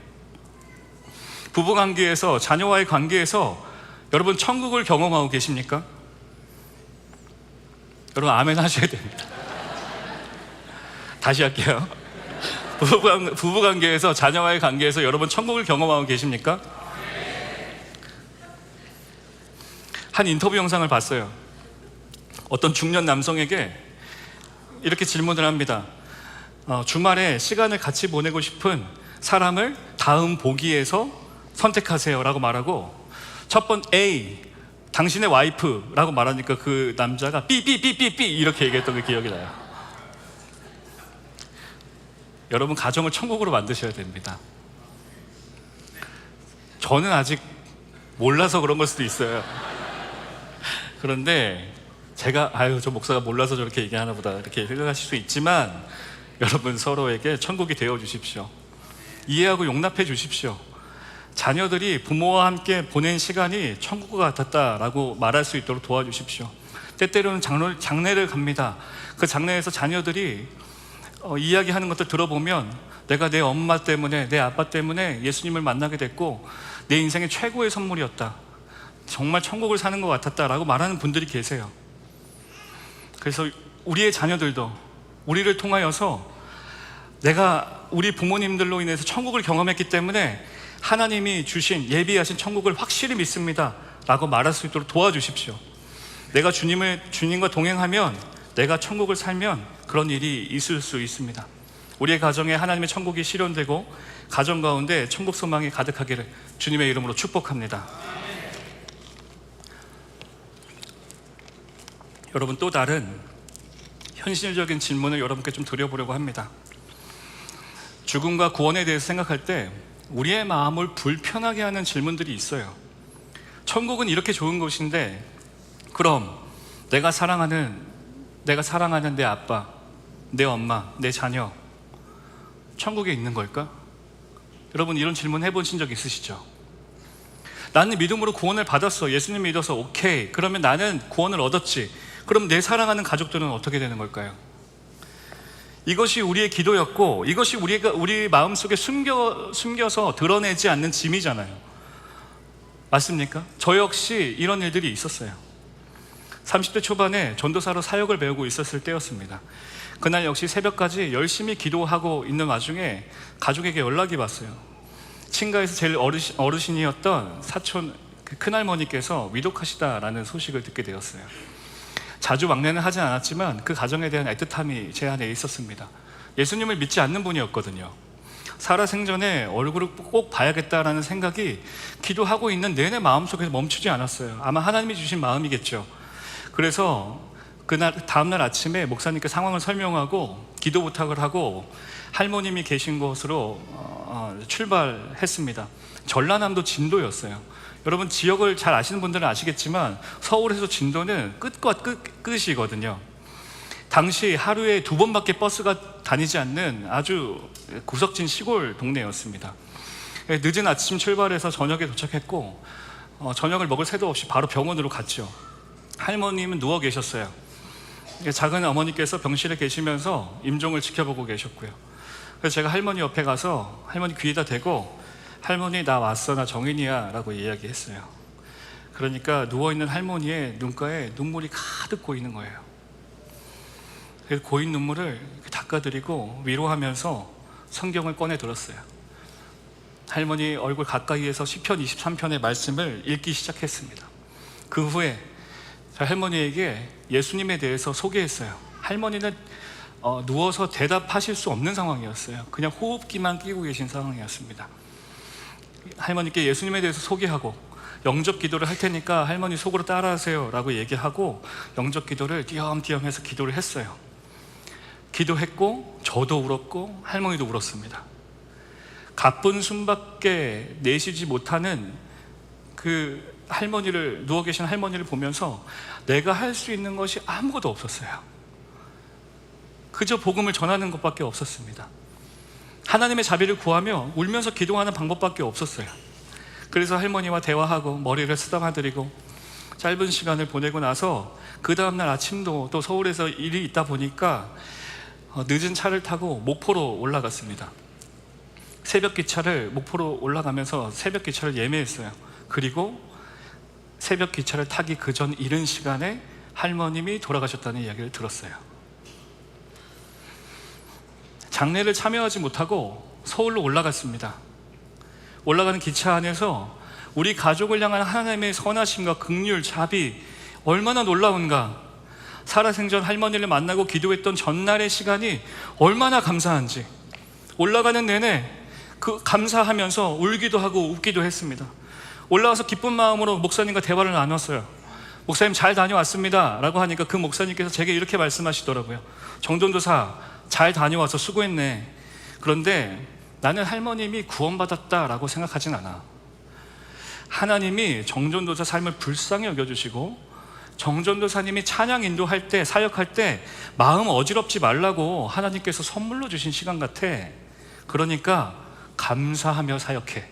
부부관계에서, 자녀와의 관계에서 여러분 천국을 경험하고 계십니까? 여러분 아멘 하셔야 됩니다. 다시 할게요. 부부관계에서, 자녀와의 관계에서 여러분 천국을 경험하고 계십니까? 한 인터뷰 영상을 봤어요. 어떤 중년 남성에게 이렇게 질문을 합니다. 주말에 시간을 같이 보내고 싶은 사람을 다음 보기에서 선택하세요 라고 말하고, 첫 번 A, 당신의 와이프라고 말하니까 그 남자가 삐삐삐삐삐 이렇게 얘기했던 게 기억이 나요. 여러분 가정을 천국으로 만드셔야 됩니다. 저는 아직 몰라서 그런 걸 수도 있어요. 그런데 제가 저 목사가 몰라서 저렇게 얘기하나 보다 이렇게 생각하실 수 있지만, 여러분 서로에게 천국이 되어 주십시오. 이해하고 용납해 주십시오. 자녀들이 부모와 함께 보낸 시간이 천국 같았다라고 말할 수 있도록 도와주십시오. 때때로는 장례를 갑니다. 그 장례에서 자녀들이 이야기하는 것들 들어보면, 내가 내 엄마 때문에, 내 아빠 때문에 예수님을 만나게 됐고 내 인생의 최고의 선물이었다, 정말 천국을 사는 것 같았다라고 말하는 분들이 계세요. 그래서 우리의 자녀들도 우리를 통하여서 내가 우리 부모님들로 인해서 천국을 경험했기 때문에 하나님이 주신, 예비하신 천국을 확실히 믿습니다 라고 말할 수 있도록 도와주십시오. 내가 주님과 동행하면, 내가 천국을 살면 그런 일이 있을 수 있습니다. 우리의 가정에 하나님의 천국이 실현되고 가정 가운데 천국 소망이 가득하기를 주님의 이름으로 축복합니다. 여러분 또 다른 현실적인 질문을 여러분께 좀 드려보려고 합니다. 죽음과 구원에 대해서 생각할 때 우리의 마음을 불편하게 하는 질문들이 있어요. 천국은 이렇게 좋은 곳인데, 그럼 내가 사랑하는 내 아빠, 내 엄마, 내 자녀, 천국에 있는 걸까? 여러분 이런 질문 해보신 적 있으시죠? 나는 믿음으로 구원을 받았어. 예수님 믿어서 오케이. 그러면 나는 구원을 얻었지. 그럼 내 사랑하는 가족들은 어떻게 되는 걸까요? 이것이 우리의 기도였고, 이것이 우리 마음속에 숨겨서 드러내지 않는 짐이잖아요. 맞습니까? 저 역시 이런 일들이 있었어요. 30대 초반에 전도사로 사역을 배우고 있었을 때였습니다. 그날 역시 새벽까지 열심히 기도하고 있는 와중에 가족에게 연락이 왔어요. 친가에서 제일 어르신이었던 사촌 큰할머니께서 위독하시다라는 소식을 듣게 되었어요. 자주 왕래는 하진 않았지만 그 가정에 대한 애틋함이 제 안에 있었습니다. 예수님을 믿지 않는 분이었거든요. 살아생전에 얼굴을 꼭 봐야겠다라는 생각이 기도하고 있는 내내 마음속에서 멈추지 않았어요. 아마 하나님이 주신 마음이겠죠. 그래서 다음날 아침에 목사님께 상황을 설명하고 기도 부탁을 하고 할머님이 계신 곳으로 출발했습니다. 전라남도 진도였어요. 여러분 지역을 잘 아시는 분들은 아시겠지만 서울에서 진도는 끝과 끝이거든요. 당시 하루에 2번밖에 버스가 다니지 않는 아주 구석진 시골 동네였습니다. 늦은 아침 출발해서 저녁에 도착했고 저녁을 먹을 새도 없이 바로 병원으로 갔죠. 할머님은 누워 계셨어요. 작은 어머니께서 병실에 계시면서 임종을 지켜보고 계셨고요. 그래서 제가 할머니 옆에 가서 할머니 귀에다 대고, 할머니 나 왔어, 나 정인이야 라고 이야기했어요. 그러니까 누워있는 할머니의 눈가에 눈물이 가득 고이는 거예요. 그래서 고인 눈물을 닦아드리고 위로하면서 성경을 꺼내 들었어요. 할머니 얼굴 가까이에서 시편 23편의 말씀을 읽기 시작했습니다. 그 후에 할머니에게 예수님에 대해서 소개했어요. 할머니는 누워서 대답하실 수 없는 상황이었어요. 그냥 호흡기만 끼고 계신 상황이었습니다. 할머니께 예수님에 대해서 소개하고, 영접 기도를 할 테니까 할머니 속으로 따라하세요 라고 얘기하고 영접 기도를 띄엄띄엄 해서 기도를 했어요. 기도했고 저도 울었고 할머니도 울었습니다. 가쁜 숨밖에 내쉬지 못하는 그 할머니를, 누워 계신 할머니를 보면서 내가 할 수 있는 것이 아무것도 없었어요. 그저 복음을 전하는 것밖에 없었습니다. 하나님의 자비를 구하며 울면서 기도하는 방법밖에 없었어요. 그래서 할머니와 대화하고 머리를 쓰다마드리고 짧은 시간을 보내고 나서 그 다음날 아침도 또 서울에서 일이 있다 보니까 늦은 차를 타고 목포로 올라갔습니다. 새벽 기차를, 목포로 올라가면서 새벽 기차를 예매했어요. 그리고 새벽 기차를 타기 그 전 이른 시간에 할머님이 돌아가셨다는 이야기를 들었어요. 장례를 참여하지 못하고 서울로 올라갔습니다. 올라가는 기차 안에서 우리 가족을 향한 하나님의 선하심과 긍휼, 자비 얼마나 놀라운가. 살아생전 할머니를 만나고 기도했던 전날의 시간이 얼마나 감사한지 올라가는 내내 그 감사하면서 울기도 하고 웃기도 했습니다. 올라와서 기쁜 마음으로 목사님과 대화를 나눴어요. 목사님 잘 다녀왔습니다 라고 하니까 그 목사님께서 제게 이렇게 말씀하시더라고요. 정전도사 잘 다녀와서 수고했네. 그런데 나는 할머님이 구원받았다라고 생각하진 않아. 하나님이 정전도사 삶을 불쌍히 여겨주시고 정전도사님이 찬양 인도할 때, 사역할 때 마음 어지럽지 말라고 하나님께서 선물로 주신 시간 같아. 그러니까 감사하며 사역해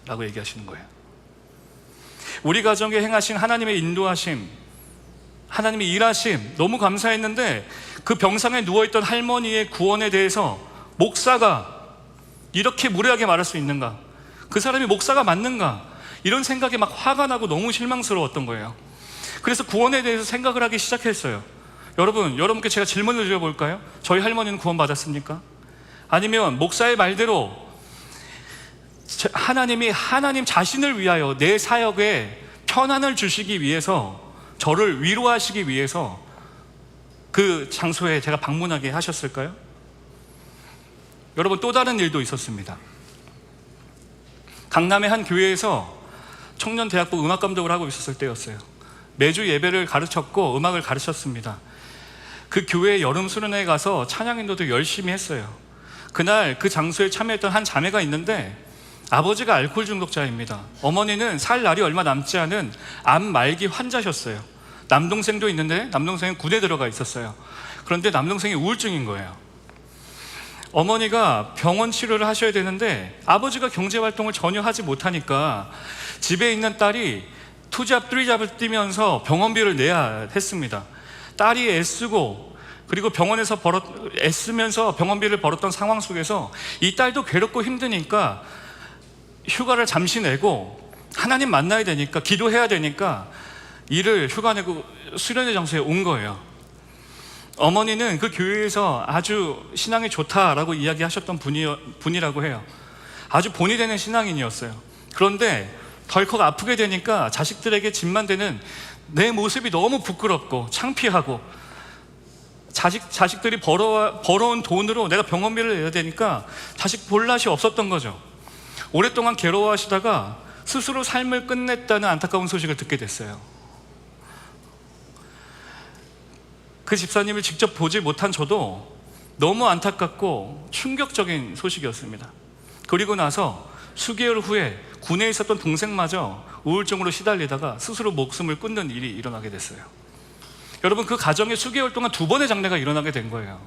라고 얘기하시는 거예요. 우리 가정에 행하신 하나님의 인도하심, 하나님의 일하심 너무 감사했는데 그 병상에 누워있던 할머니의 구원에 대해서 목사가 이렇게 무례하게 말할 수 있는가? 그 사람이 목사가 맞는가? 이런 생각에 막 화가 나고 너무 실망스러웠던 거예요. 그래서 구원에 대해서 생각을 하기 시작했어요. 여러분께 제가 질문을 드려볼까요? 저희 할머니는 구원받았습니까? 아니면 목사의 말대로 하나님이 하나님 자신을 위하여 내 사역에 편안을 주시기 위해서, 저를 위로하시기 위해서 그 장소에 제가 방문하게 하셨을까요? 여러분, 또 다른 일도 있었습니다. 강남의 한 교회에서 청년대학부 음악감독을 하고 있었을 때였어요. 매주 예배를 가르쳤고 음악을 가르쳤습니다. 그 교회 여름 수련회에 가서 찬양 인도도 열심히 했어요. 그날 그 장소에 참여했던 한 자매가 있는데 아버지가 알코올 중독자입니다. 어머니는 살 날이 얼마 남지 않은 암 말기 환자셨어요. 남동생도 있는데 남동생은 군에 들어가 있었어요. 그런데 남동생이 우울증인 거예요. 어머니가 병원 치료를 하셔야 되는데 아버지가 경제활동을 전혀 하지 못하니까 집에 있는 딸이 투잡, 쓰리잡을 뛰면서 병원비를 내야 했습니다. 딸이 애쓰고 그리고 병원에서 애쓰면서 병원비를 벌었던 상황 속에서 이 딸도 괴롭고 힘드니까 휴가를 잠시 내고 하나님 만나야 되니까, 기도해야 되니까 일을 휴가 내고 수련회 장소에 온 거예요. 어머니는 그 교회에서 아주 신앙이 좋다라고 이야기하셨던 분이라고 해요. 아주 본이 되는 신앙인이었어요. 그런데 덜컥 아프게 되니까 자식들에게 짐만 되는 내 모습이 너무 부끄럽고 창피하고, 자식들이 벌어온 돈으로 내가 병원비를 내야 되니까 자식 볼 낯이 없었던 거죠. 오랫동안 괴로워하시다가 스스로 삶을 끝냈다는 안타까운 소식을 듣게 됐어요. 그 집사님을 직접 보지 못한 저도 너무 안타깝고 충격적인 소식이었습니다. 그리고 나서 수개월 후에 군에 있었던 동생마저 우울증으로 시달리다가 스스로 목숨을 끊는 일이 일어나게 됐어요. 여러분, 그 가정에 수개월 동안 2번의 장례가 일어나게 된 거예요.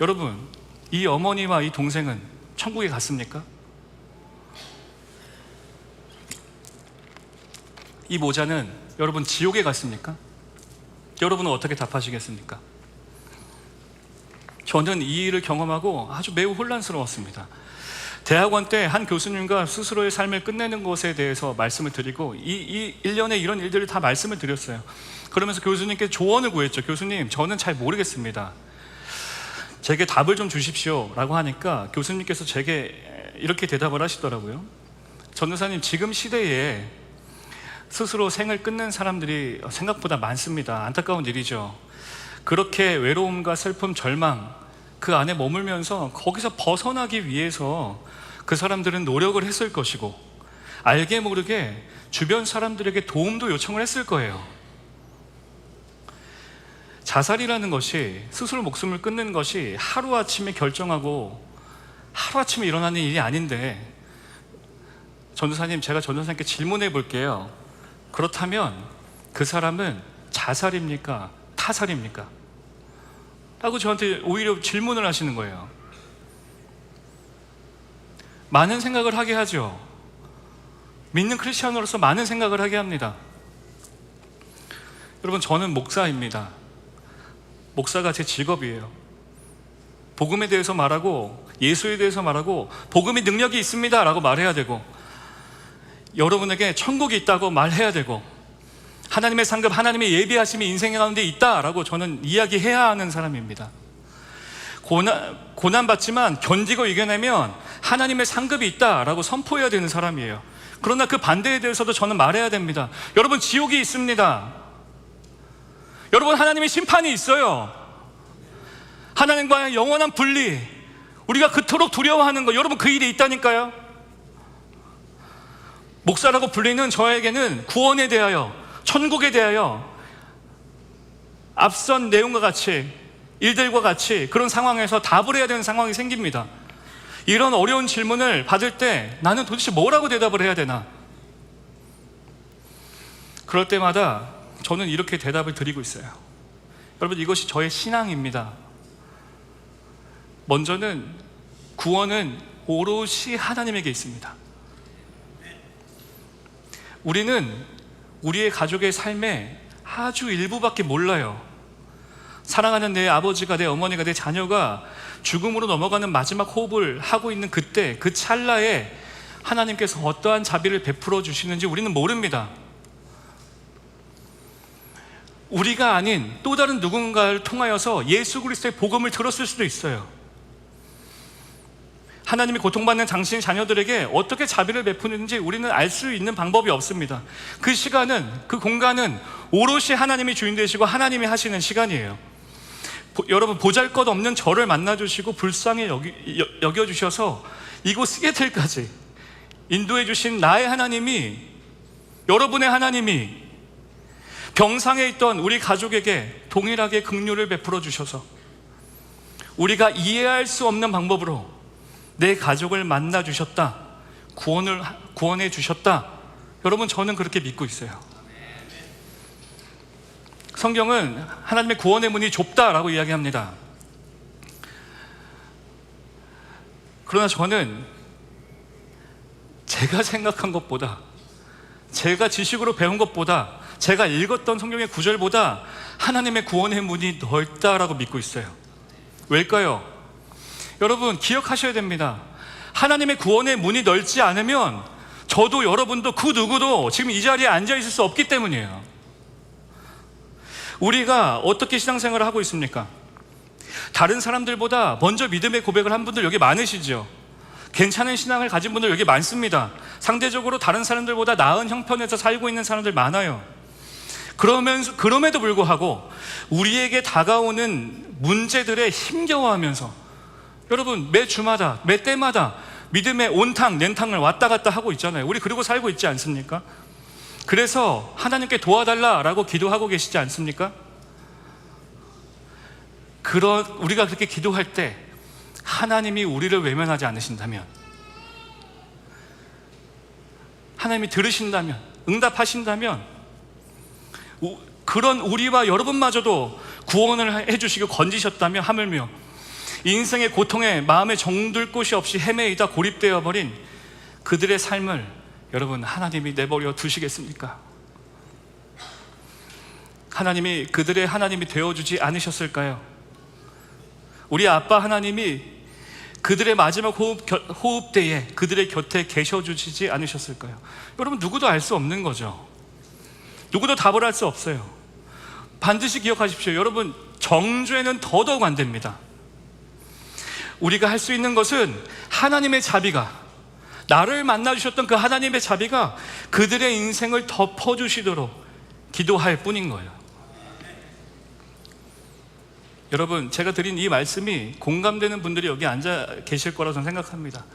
여러분, 이 어머니와 이 동생은 천국에 갔습니까? 이 모자는 여러분 지옥에 갔습니까? 여러분은 어떻게 답하시겠습니까? 저는 이 일을 경험하고 아주 매우 혼란스러웠습니다. 대학원 때 한 교수님과 스스로의 삶을 끝내는 것에 대해서 말씀을 드리고 이 1년에 이런 일들을 다 말씀을 드렸어요. 그러면서 교수님께 조언을 구했죠. 교수님, 저는 잘 모르겠습니다. 제게 답을 좀 주십시오 라고 하니까 교수님께서 제게 이렇게 대답을 하시더라고요. 전도사님, 지금 시대에 스스로 생을 끊는 사람들이 생각보다 많습니다. 안타까운 일이죠. 그렇게 외로움과 슬픔, 절망 그 안에 머물면서 거기서 벗어나기 위해서 그 사람들은 노력을 했을 것이고, 알게 모르게 주변 사람들에게 도움도 요청을 했을 거예요. 자살이라는 것이, 스스로 목숨을 끊는 것이 하루아침에 결정하고 하루아침에 일어나는 일이 아닌데, 전도사님, 제가 전도사님께 질문해 볼게요. 그렇다면 그 사람은 자살입니까? 타살입니까? 라고 저한테 오히려 질문을 하시는 거예요. 많은 생각을 하게 하죠. 믿는 크리스천으로서 많은 생각을 하게 합니다. 여러분, 저는 목사입니다. 목사가 제 직업이에요. 복음에 대해서 말하고 예수에 대해서 말하고 복음이 능력이 있습니다 라고 말해야 되고, 여러분에게 천국이 있다고 말해야 되고, 하나님의 상급, 하나님의 예비하심이 인생 가운데 있다라고 저는 이야기해야 하는 사람입니다. 고난 받지만 견디고 이겨내면 하나님의 상급이 있다라고 선포해야 되는 사람이에요. 그러나 그 반대에 대해서도 저는 말해야 됩니다. 여러분, 지옥이 있습니다. 여러분, 하나님의 심판이 있어요. 하나님과의 영원한 분리, 우리가 그토록 두려워하는 거, 여러분, 그 일이 있다니까요. 목사라고 불리는 저에게는 구원에 대하여, 천국에 대하여 앞선 내용과 같이, 일들과 같이 그런 상황에서 답을 해야 되는 상황이 생깁니다. 이런 어려운 질문을 받을 때 나는 도대체 뭐라고 대답을 해야 되나? 그럴 때마다 저는 이렇게 대답을 드리고 있어요. 여러분, 이것이 저의 신앙입니다. 먼저는 구원은 오롯이 하나님에게 있습니다. 우리는 우리의 가족의 삶의 아주 일부밖에 몰라요. 사랑하는 내 아버지가, 내 어머니가, 내 자녀가 죽음으로 넘어가는 마지막 호흡을 하고 있는 그때, 그 찰나에 하나님께서 어떠한 자비를 베풀어 주시는지 우리는 모릅니다. 우리가 아닌 또 다른 누군가를 통하여서 예수 그리스도의 복음을 들었을 수도 있어요. 하나님이 고통받는 당신의 자녀들에게 어떻게 자비를 베푸는지 우리는 알 수 있는 방법이 없습니다. 그 시간은, 그 공간은 오롯이 하나님이 주인 되시고 하나님이 하시는 시간이에요. 여러분, 보잘것없는 저를 만나주시고 불쌍히 여겨주셔서 이곳 시애틀까지 인도해 주신 나의 하나님이, 여러분의 하나님이 병상에 있던 우리 가족에게 동일하게 긍휼을 베풀어 주셔서 우리가 이해할 수 없는 방법으로 내 가족을 만나 주셨다, 구원해 주셨다. 여러분, 저는 그렇게 믿고 있어요. 성경은 하나님의 구원의 문이 좁다라고 이야기합니다. 그러나 저는 제가 생각한 것보다, 제가 지식으로 배운 것보다, 제가 읽었던 성경의 구절보다 하나님의 구원의 문이 넓다라고 믿고 있어요. 왜일까요? 여러분, 기억하셔야 됩니다. 하나님의 구원의 문이 넓지 않으면 저도 여러분도 그 누구도 지금 이 자리에 앉아 있을 수 없기 때문이에요. 우리가 어떻게 신앙생활을 하고 있습니까? 다른 사람들보다 먼저 믿음의 고백을 한 분들 여기 많으시죠? 괜찮은 신앙을 가진 분들 여기 많습니다. 상대적으로 다른 사람들보다 나은 형편에서 살고 있는 사람들 많아요. 그럼에도 불구하고 우리에게 다가오는 문제들에 힘겨워하면서, 여러분, 매 주마다, 매 때마다 믿음의 온탕, 냉탕을 왔다 갔다 하고 있잖아요. 우리 그러고 살고 있지 않습니까? 그래서 하나님께 도와달라라고 기도하고 계시지 않습니까? 우리가 그렇게 기도할 때 하나님이 우리를 외면하지 않으신다면, 하나님이 들으신다면, 응답하신다면, 그런 우리와 여러분마저도 구원을 해주시고 건지셨다면, 하물며 인생의 고통에 마음에 정들 곳이 없이 헤매이다 고립되어 버린 그들의 삶을 여러분, 하나님이 내버려 두시겠습니까? 하나님이 그들의 하나님이 되어주지 않으셨을까요? 우리 아빠 하나님이 그들의 마지막 호흡 때에 그들의 곁에 계셔주시지 않으셨을까요? 여러분, 누구도 알 수 없는 거죠. 누구도 답을 할 수 없어요. 반드시 기억하십시오. 여러분, 정죄는 더더욱 안 됩니다. 우리가 할 수 있는 것은 하나님의 자비가, 나를 만나주셨던 그 하나님의 자비가 그들의 인생을 덮어주시도록 기도할 뿐인 거예요. 여러분, 제가 드린 이 말씀이 공감되는 분들이 여기 앉아 계실 거라고 저는 생각합니다.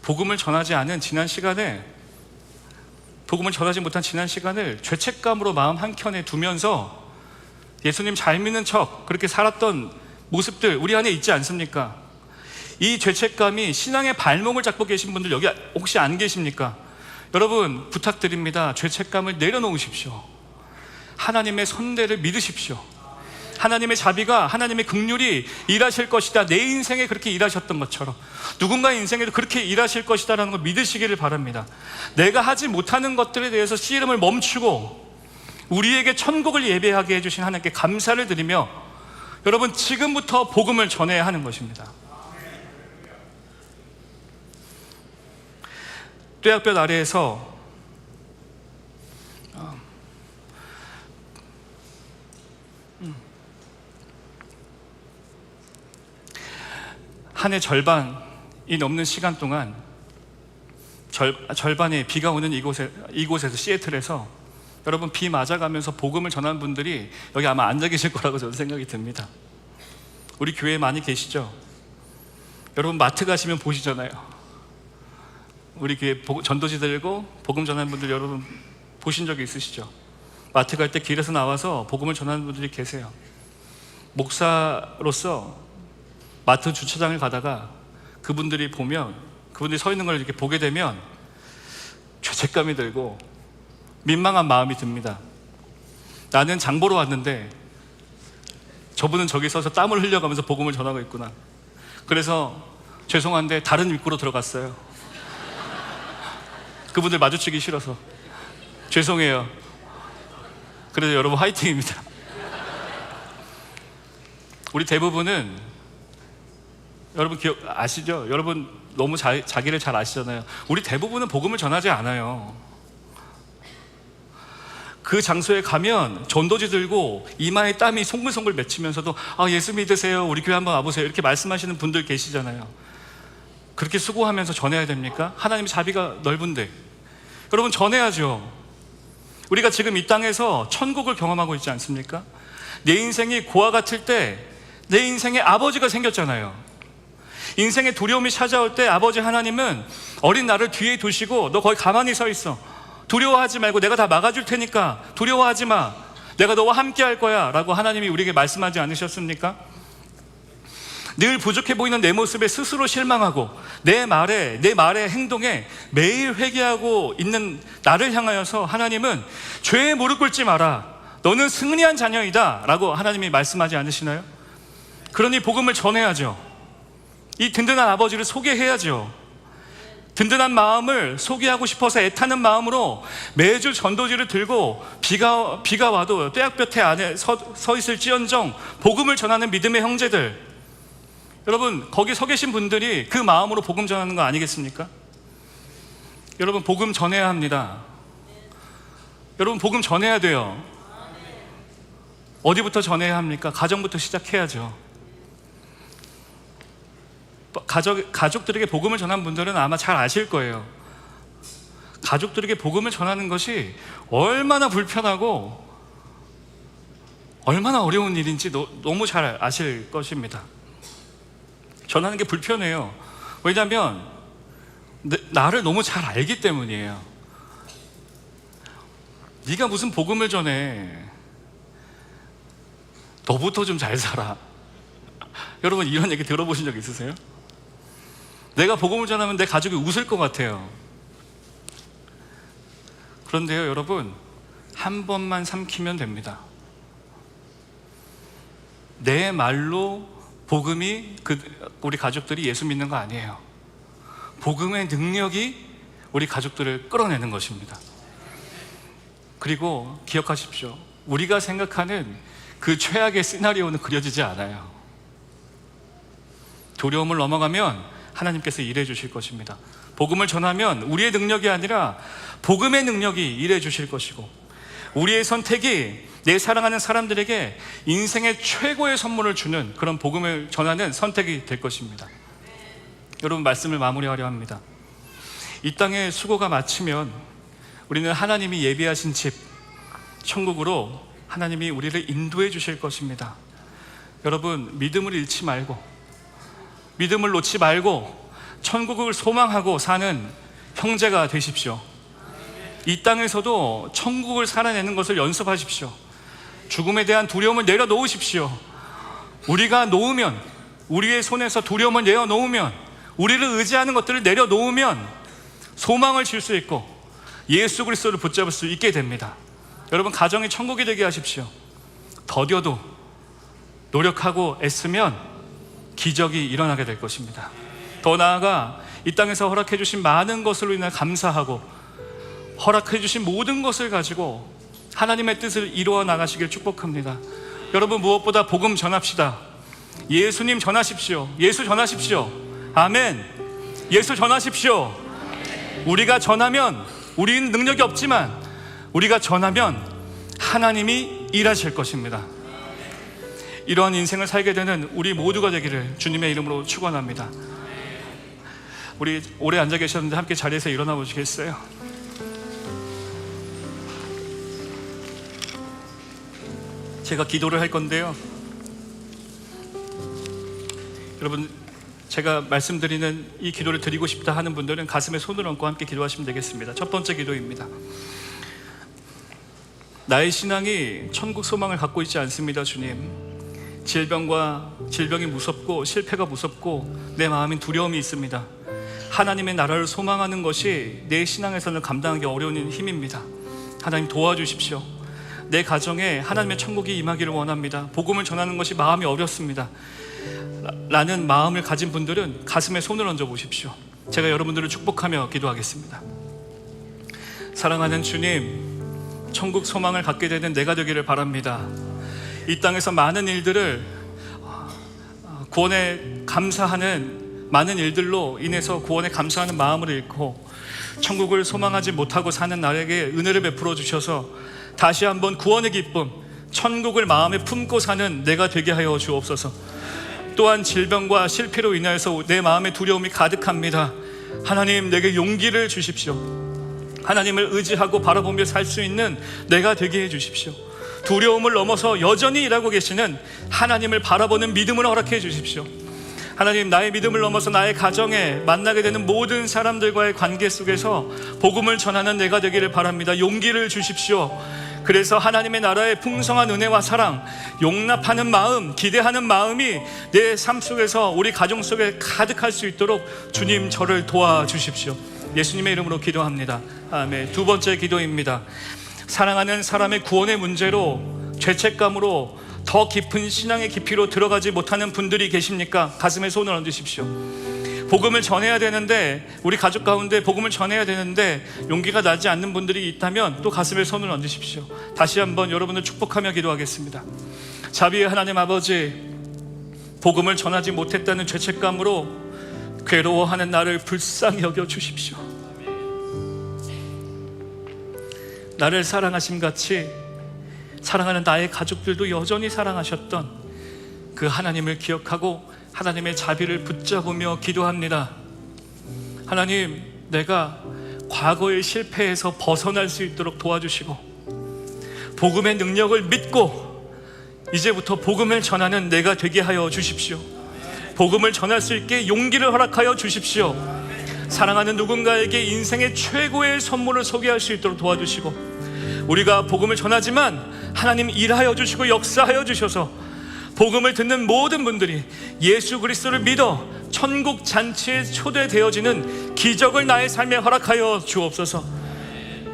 복음을 전하지 못한 지난 시간을 죄책감으로 마음 한켠에 두면서 예수님 잘 믿는 척 그렇게 살았던 모습들 우리 안에 있지 않습니까? 이 죄책감이 신앙의 발목을 잡고 계신 분들 여기 혹시 안 계십니까? 여러분 부탁드립니다. 죄책감을 내려놓으십시오. 하나님의 선대를 믿으십시오. 하나님의 자비가, 하나님의 긍휼이 일하실 것이다. 내 인생에 그렇게 일하셨던 것처럼 누군가의 인생에도 그렇게 일하실 것이다라는 걸 믿으시기를 바랍니다. 내가 하지 못하는 것들에 대해서 씨름을 멈추고 우리에게 천국을 예배하게 해주신 하나님께 감사를 드리며 여러분 지금부터 복음을 전해야 하는 것입니다. 뙤약볕 아래에서 한 해 절반이 넘는 시간 동안 절반의 비가 오는 이곳에서 시애틀에서 여러분 비 맞아가면서 복음을 전하는 분들이 여기 아마 앉아 계실 거라고 저는 생각이 듭니다. 우리 교회에 많이 계시죠? 여러분 마트 가시면 보시잖아요. 우리 교회 전도지 들고 복음 전하는 분들 여러분 보신 적이 있으시죠? 마트 갈 때 길에서 나와서 복음을 전하는 분들이 계세요. 목사로서 마트 주차장을 가다가 그분들이 서 있는 걸 이렇게 보게 되면 죄책감이 들고 민망한 마음이 듭니다. 나는 장 보러 왔는데 저분은 저기 서서 땀을 흘려가면서 복음을 전하고 있구나. 그래서 죄송한데 다른 입구로 들어갔어요. 그분들 마주치기 싫어서. 죄송해요. 그래도 여러분 화이팅입니다. 우리 대부분은 여러분 아시죠? 여러분 너무 자기를 잘 아시잖아요. 우리 대부분은 복음을 전하지 않아요. 그 장소에 가면 전도지 들고 이마에 땀이 송글송글 맺히면서도 예수 믿으세요, 우리 교회 한번 와보세요 이렇게 말씀하시는 분들 계시잖아요. 그렇게 수고하면서 전해야 됩니까? 하나님의 자비가 넓은데 여러분 전해야죠. 우리가 지금 이 땅에서 천국을 경험하고 있지 않습니까? 내 인생이 고아 같을 때 내 인생에 아버지가 생겼잖아요. 인생의 두려움이 찾아올 때 아버지 하나님은 어린 나를 뒤에 두시고 너 거기 가만히 서 있어. 두려워하지 말고 내가 다 막아줄 테니까 두려워하지 마. 내가 너와 함께 할 거야 라고 하나님이 우리에게 말씀하지 않으셨습니까? 늘 부족해 보이는 내 모습에 스스로 실망하고 내 말에 행동에 매일 회개하고 있는 나를 향하여서 하나님은 죄에 무릎 꿇지 마라. 너는 승리한 자녀이다 라고 하나님이 말씀하지 않으시나요? 그러니 복음을 전해야죠. 이 든든한 아버지를 소개해야죠. 든든한 마음을 소개하고 싶어서 애타는 마음으로 매주 전도지를 들고 비가 와도 뙤약볕에 안에 서 있을지언정 복음을 전하는 믿음의 형제들, 여러분 거기 서 계신 분들이 그 마음으로 복음 전하는 거 아니겠습니까? 여러분 복음 전해야 합니다. 여러분 복음 전해야 돼요. 어디부터 전해야 합니까? 가정부터 시작해야죠. 가족들에게 복음을 전한 분들은 아마 잘 아실 거예요. 가족들에게 복음을 전하는 것이 얼마나 불편하고 얼마나 어려운 일인지 너무 잘 아실 것입니다. 전하는 게 불편해요. 왜냐하면 나를 너무 잘 알기 때문이에요. 네가 무슨 복음을 전해. 너부터 좀 잘 살아. 여러분 이런 얘기 들어보신 적 있으세요? 내가 복음을 전하면 내 가족이 웃을 것 같아요. 그런데요 여러분, 한 번만 삼키면 됩니다. 내 말로 복음이 우리 가족들이 예수 믿는 거 아니에요. 복음의 능력이 우리 가족들을 끌어내는 것입니다. 그리고 기억하십시오. 우리가 생각하는 그 최악의 시나리오는 그려지지 않아요. 두려움을 넘어가면 하나님께서 일해 주실 것입니다. 복음을 전하면 우리의 능력이 아니라 복음의 능력이 일해 주실 것이고, 우리의 선택이 내 사랑하는 사람들에게 인생의 최고의 선물을 주는 그런 복음을 전하는 선택이 될 것입니다. 여러분 말씀을 마무리하려 합니다. 이 땅의 수고가 마치면 우리는 하나님이 예비하신 집 천국으로 하나님이 우리를 인도해 주실 것입니다. 여러분 믿음을 잃지 말고, 믿음을 놓지 말고 천국을 소망하고 사는 형제가 되십시오. 이 땅에서도 천국을 살아내는 것을 연습하십시오. 죽음에 대한 두려움을 내려놓으십시오. 우리가 놓으면, 우리의 손에서 두려움을 내려놓으면, 우리를 의지하는 것들을 내려놓으면 소망을 줄 수 있고 예수 그리스도를 붙잡을 수 있게 됩니다. 여러분, 가정이 천국이 되게 하십시오. 더뎌도 노력하고 애쓰면 기적이 일어나게 될 것입니다. 더 나아가 이 땅에서 허락해 주신 많은 것으로 인해 감사하고 허락해 주신 모든 것을 가지고 하나님의 뜻을 이루어 나가시길 축복합니다. 여러분, 무엇보다 복음 전합시다. 예수님 전하십시오. 예수 전하십시오. 아멘. 예수 전하십시오. 우리가 전하면, 우리는 능력이 없지만 우리가 전하면 하나님이 일하실 것입니다. 이러한 인생을 살게 되는 우리 모두가 되기를 주님의 이름으로 축원합니다. 우리 오래 앉아 계셨는데 함께 자리에서 일어나 보시겠어요? 제가 기도를 할 건데요, 여러분, 제가 말씀드리는 이 기도를 드리고 싶다 하는 분들은 가슴에 손을 얹고 함께 기도하시면 되겠습니다. 첫 번째 기도입니다. 나의 신앙이 천국 소망을 갖고 있지 않습니다. 주님, 질병이 무섭고 실패가 무섭고 내 마음엔 두려움이 있습니다. 하나님의 나라를 소망하는 것이 내 신앙에서는 감당하기 어려운 힘입니다. 하나님 도와주십시오. 내 가정에 하나님의 천국이 임하기를 원합니다. 복음을 전하는 것이 마음이 어렵습니다 라는 마음을 가진 분들은 가슴에 손을 얹어 보십시오. 제가 여러분들을 축복하며 기도하겠습니다. 사랑하는 주님, 천국 소망을 갖게 되는 내가 되기를 바랍니다. 이 땅에서 많은 일들을 구원에 감사하는 많은 일들로 인해서 구원에 감사하는 마음을 잃고 천국을 소망하지 못하고 사는 나에게 은혜를 베풀어 주셔서 다시 한번 구원의 기쁨, 천국을 마음에 품고 사는 내가 되게 하여 주옵소서. 또한 질병과 실패로 인하여서 내 마음에 두려움이 가득합니다. 하나님, 내게 용기를 주십시오. 하나님을 의지하고 바라보며 살 수 있는 내가 되게 해 주십시오. 두려움을 넘어서 여전히 일하고 계시는 하나님을 바라보는 믿음을 허락해 주십시오. 하나님, 나의 믿음을 넘어서 나의 가정에 만나게 되는 모든 사람들과의 관계 속에서 복음을 전하는 내가 되기를 바랍니다. 용기를 주십시오. 그래서 하나님의 나라의 풍성한 은혜와 사랑, 용납하는 마음, 기대하는 마음이 내 삶 속에서, 우리 가정 속에 가득할 수 있도록 주님, 저를 도와주십시오. 예수님의 이름으로 기도합니다. 아멘. 두 번째 기도입니다. 사랑하는 사람의 구원의 문제로 죄책감으로 더 깊은 신앙의 깊이로 들어가지 못하는 분들이 계십니까? 가슴에 손을 얹으십시오. 복음을 전해야 되는데, 우리 가족 가운데 복음을 전해야 되는데 용기가 나지 않는 분들이 있다면 또 가슴에 손을 얹으십시오. 다시 한번 여러분을 축복하며 기도하겠습니다. 자비의 하나님 아버지, 복음을 전하지 못했다는 죄책감으로 괴로워하는 나를 불쌍히 여겨 주십시오. 나를 사랑하심 같이 사랑하는 나의 가족들도 여전히 사랑하셨던 그 하나님을 기억하고 하나님의 자비를 붙잡으며 기도합니다. 하나님, 내가 과거의 실패에서 벗어날 수 있도록 도와주시고 복음의 능력을 믿고 이제부터 복음을 전하는 내가 되게 하여 주십시오. 복음을 전할 수 있게 용기를 허락하여 주십시오. 사랑하는 누군가에게 인생의 최고의 선물을 소개할 수 있도록 도와주시고, 우리가 복음을 전하지만 하나님 일하여 주시고 역사하여 주셔서 복음을 듣는 모든 분들이 예수 그리스도를 믿어 천국 잔치에 초대되어지는 기적을 나의 삶에 허락하여 주옵소서.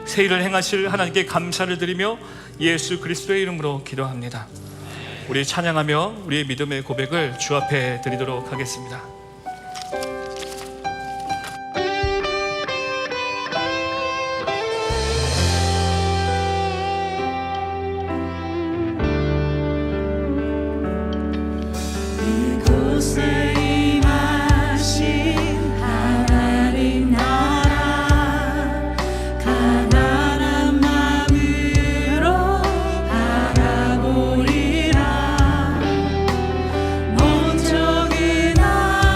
새 일을 행하실 하나님께 감사를 드리며 예수 그리스도의 이름으로 기도합니다. 우리 찬양하며 우리의 믿음의 고백을 주 앞에 드리도록 하겠습니다. 먼 적이 나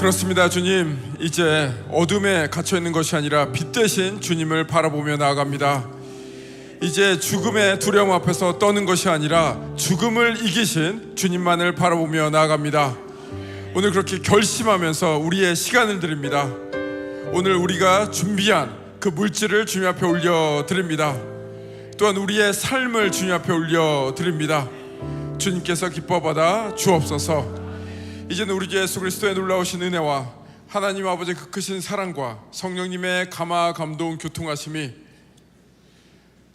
그렇습니다. 주님, 이제 어둠에 갇혀 있는 것이 아니라 빛 대신 주님을 바라보며 나아갑니다. 이제 죽음의 두려움 앞에서 떠는 것이 아니라 죽음을 이기신 주님만을 바라보며 나아갑니다. 오늘 그렇게 결심하면서 우리의 시간을 드립니다. 오늘 우리가 준비한 그 물질을 주님 앞에 올려드립니다. 또한 우리의 삶을 주님 앞에 올려드립니다. 주님께서 기뻐받아 주옵소서. 이제는 우리 주 예수 그리스도의 놀라우신 은혜와 하나님 아버지의 그 크신 사랑과 성령님의 감화 감동 교통하심이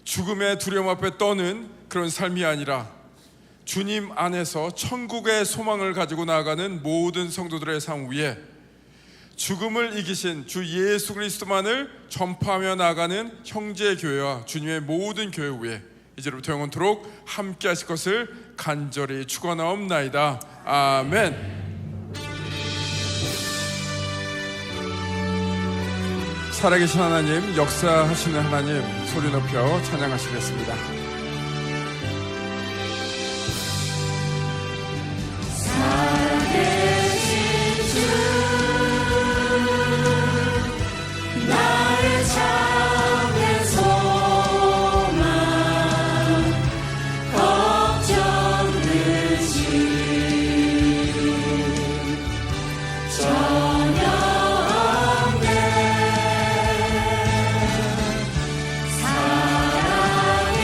죽음의 두려움 앞에 떠는 그런 삶이 아니라 주님 안에서 천국의 소망을 가지고 나아가는 모든 성도들의 삶 위에 죽음을 이기신 주 예수 그리스도만을 전파하며 나아가는 형제교회와 주님의 모든 교회 위에 이제로부터 영원토록 함께 하실 것을 간절히 축원하옵나이다. 아멘. 살아계신 하나님, 역사하시는 하나님, 소리 높여 찬양하시겠습니다. 나의 참된 소망 걱정되지 전혀 없네. 사랑의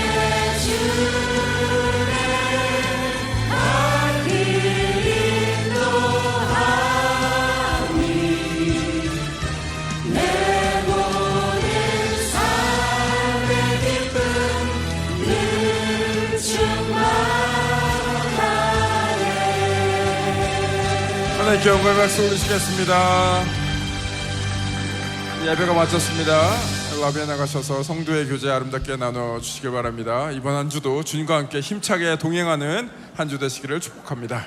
주내 날 인도하니 내 모든 삶의 기쁨 늘 충만하네. 하나님께 영광의 박수 올리시겠습니다. 예배가 마쳤습니다. 라비에 나가셔서 성도의 교제 아름답게 나눠주시길 바랍니다. 이번 한 주도 주님과 함께 힘차게 동행하는 한 주 되시기를 축복합니다.